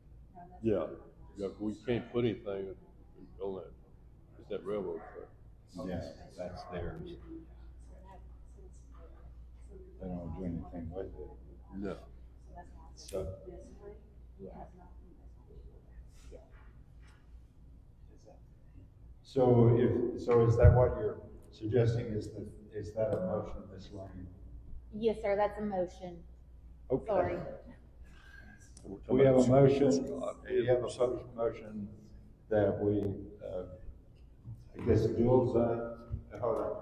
B: Yeah, we can't put anything on that, it's that railroad track.
A: Yeah, that's theirs. They don't do anything with it.
B: No.
A: So, so is that what you're suggesting, is that a motion, Ms. Lane?
C: Yes, sir, that's a motion.
A: Okay.
C: Sorry.
A: We have a motion that we, I guess, dual zone, hold on.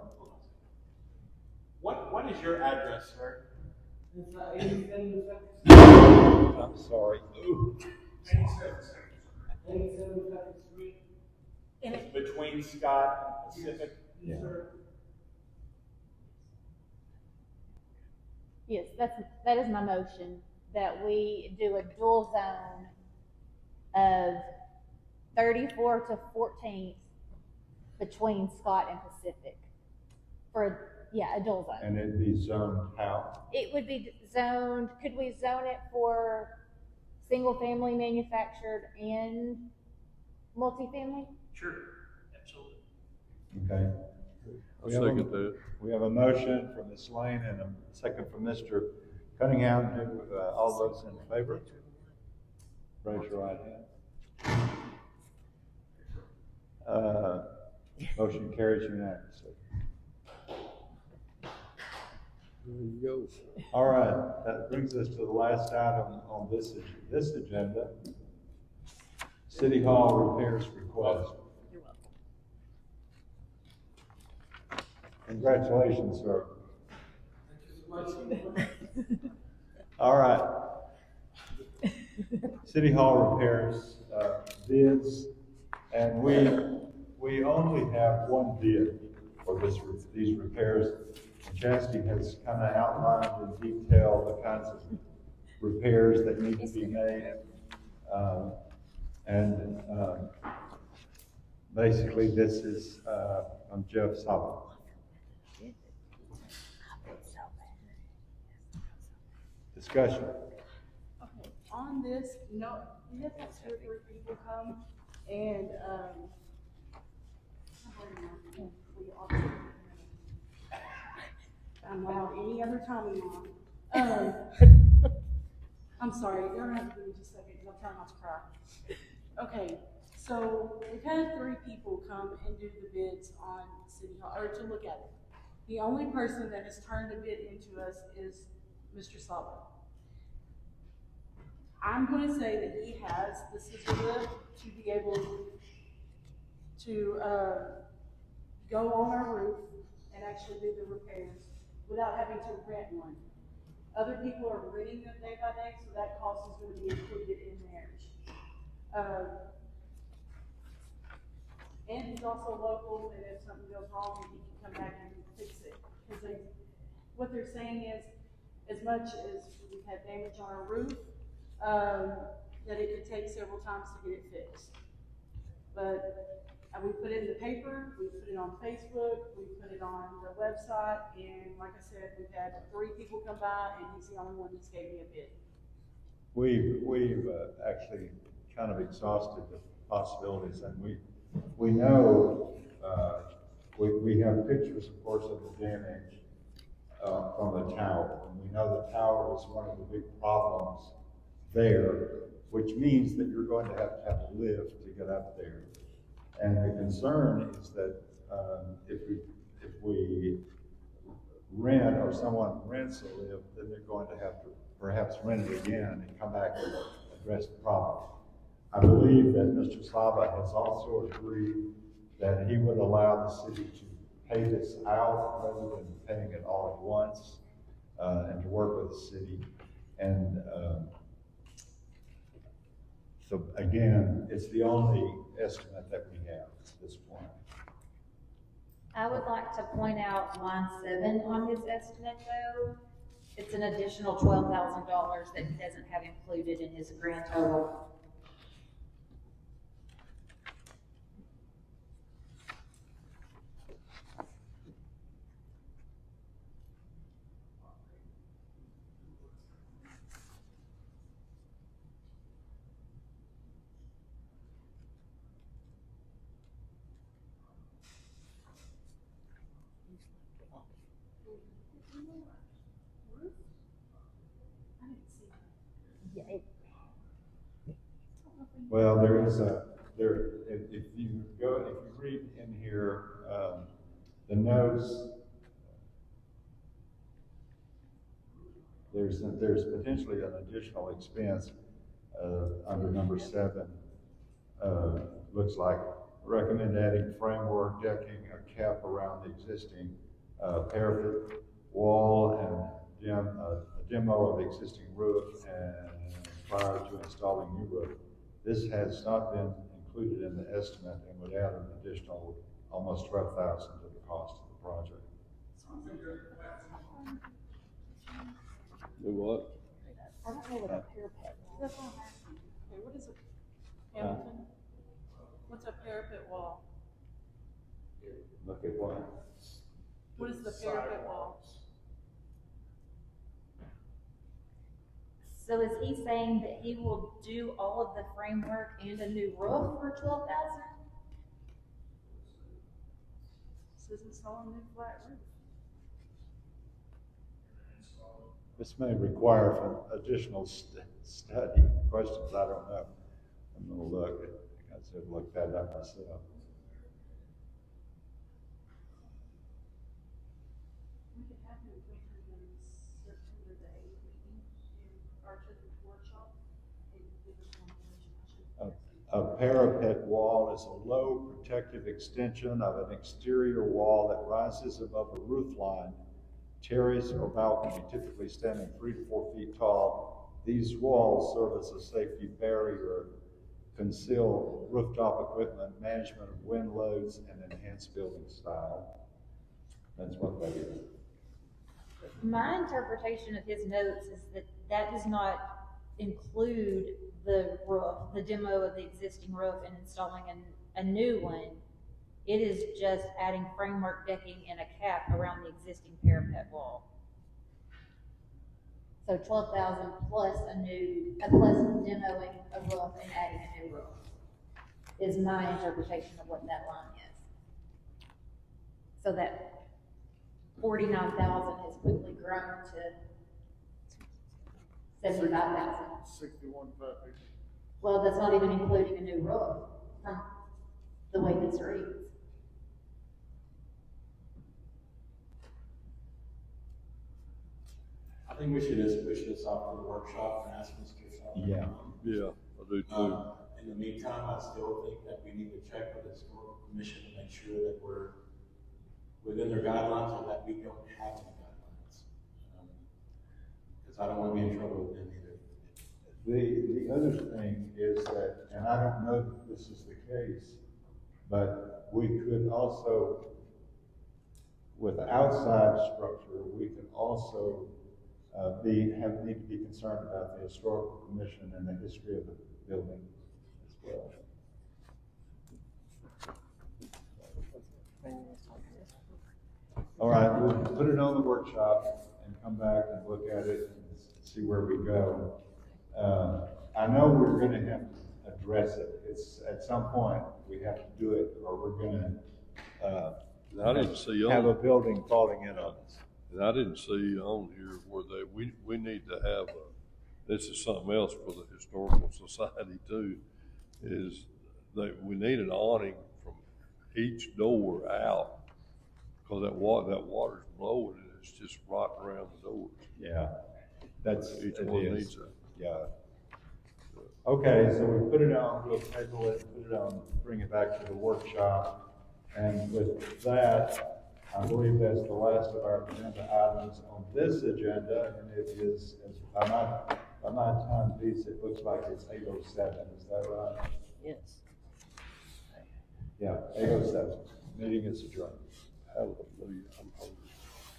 D: What is your address, sir?
A: I'm sorry.
D: It's between Scott and Pacific?
A: Yeah.
C: Yes, that is my motion, that we do a dual zone of 34 to 14th between Scott and Pacific. A dual zone.
A: And it'd be zoned how?
C: It would be zoned, could we zone it for single family manufactured and multifamily?
K: Sure, absolutely.
A: Okay.
B: I'll second that.
A: We have a motion from Ms. Lane and a second from Mr. Cunningham. All those in favor? Raise your right hand. Motion carries unanimously.
B: There you go.
A: All right, that brings us to the last item on this agenda. City Hall repairs request.
F: You're welcome.
A: Congratulations, sir. All right. City Hall repairs, bids, and we only have one bid for these repairs. Chastity has kind of outlined in detail the kinds of repairs that need to be made. Basically this is from Jeff Saba. Discussion.
F: Okay, on this, we have had 2 or 3 people come and, I'm allowed any other time in mind. I'm sorry, you're gonna have to give me just a second, because I'm trying not to cry. Okay, so we've had 3 people come and do the bids on City Hall, or to look at it. The only person that has turned a bid into us is Mr. Saba. I'm gonna say that he has the scissor lift to be able to, go on our roof and actually do the repairs without having to rent one. Other people are renting them day by day, so that cost is gonna be included in theirs. And he's also local, and if something goes wrong, he can come back and fix it. Because what they're saying is, as much as we've had damage on our roof, that it could take several times to get it fixed. But we put it in the paper, we put it on Facebook, we put it on the website, and like I said, we've had 3 people come by, and he's the only one that's gave me a bid.
A: We've actually kind of exhausted the possibilities, and we know, we have pictures, of course, of the damage from the tower. And we know the tower is one of the big problems there, which means that you're going to have a lift to get up there. And the concern is that if we rent, or someone rents a lift, then they're going to have to perhaps rent it again and come back and address the problem. I believe that Mr. Saba has also agreed that he would allow the city to pay this out rather than paying it all at once, and to work with the city. And so again, it's the only estimate that we have at this point.
C: I would like to point out line 7 on his estimate though. It's an additional $12,000 that he doesn't have included in his grand total.
A: Well, there is if you read in here, the notes, there's potentially an additional expense, under number 7, looks like recommend adding framework decking, a cap around the existing, parapet wall, and a demo of the existing roof, and prior to installing new roof. This has not been included in the estimate and would add an additional almost $12,000 to the cost of the project.
B: Do what?
F: I don't know what a parapet wall is. That's what I'm asking. Okay, what is it? Hamilton? What's a parapet wall?
A: Look at what?
F: What is the parapet wall?
C: So is he saying that he will do all of the framework and a new roof for $12,000?
F: This is installing a new flat roof.
A: This may require some additional study questions. I don't know. I'm going to look. I said look that up myself.
F: We could have him wait until September the 8th meeting in our children's workshop and give us more information.
A: A parapet wall is a low protective extension of an exterior wall that rises above a roof line, terrace or balcony, typically standing 3 to 4 feet tall. These walls serve as a safety barrier, conceal rooftop equipment, management of wind loads, and enhance building style. That's what that is.
C: My interpretation of his notes is that that does not include the roof, the demo of the existing roof and installing a new one. It is just adding framework decking and a cap around the existing parapet wall. So $12,000 plus plus demoing a roof and adding a new roof is my interpretation of what that line is. So that 49,000 has quickly grown to 75,000.
J: 61,550.
C: Well, that's not even including a new roof from the way this reads.
G: I think we should just push this off to the workshop and ask Ms. Kirshaw.
A: Yeah.
B: Yeah, I do too.
G: In the meantime, I still think that we need to check with the historical commission to make sure that we're within their guidelines or that we don't have any guidelines. Because I don't want to be in trouble with them either.
A: The other thing is that, and I don't know that this is the case, but we could also, with the outside structure, we could also need to be concerned about the historical commission and the history of the building as well. All right, we'll put it on the workshop and come back and look at it and see where we go. I know we're gonna have to address it. It's, at some point, we have to do it, or we're gonna,
B: I didn't see
A: have a
B: on,
A: building falling in on us.
B: and I didn't see on here where we need to have this is something else for the historical society too, is that we need an awning from each door out, because that water's blowing and it's just rotting around the doors.
A: Yeah, that's,
B: Each
A: it
B: one
A: is.
B: needs that.
A: Yeah. Okay, so we put it on, we'll table it, put it on, bring it back to the workshop. And with that, I believe that's the last of our agenda items on this agenda, and it is, by my timepiece, it looks like it's 8:07, is that right?
L: Yes.
A: Yeah, 8:07, meeting is adjourned.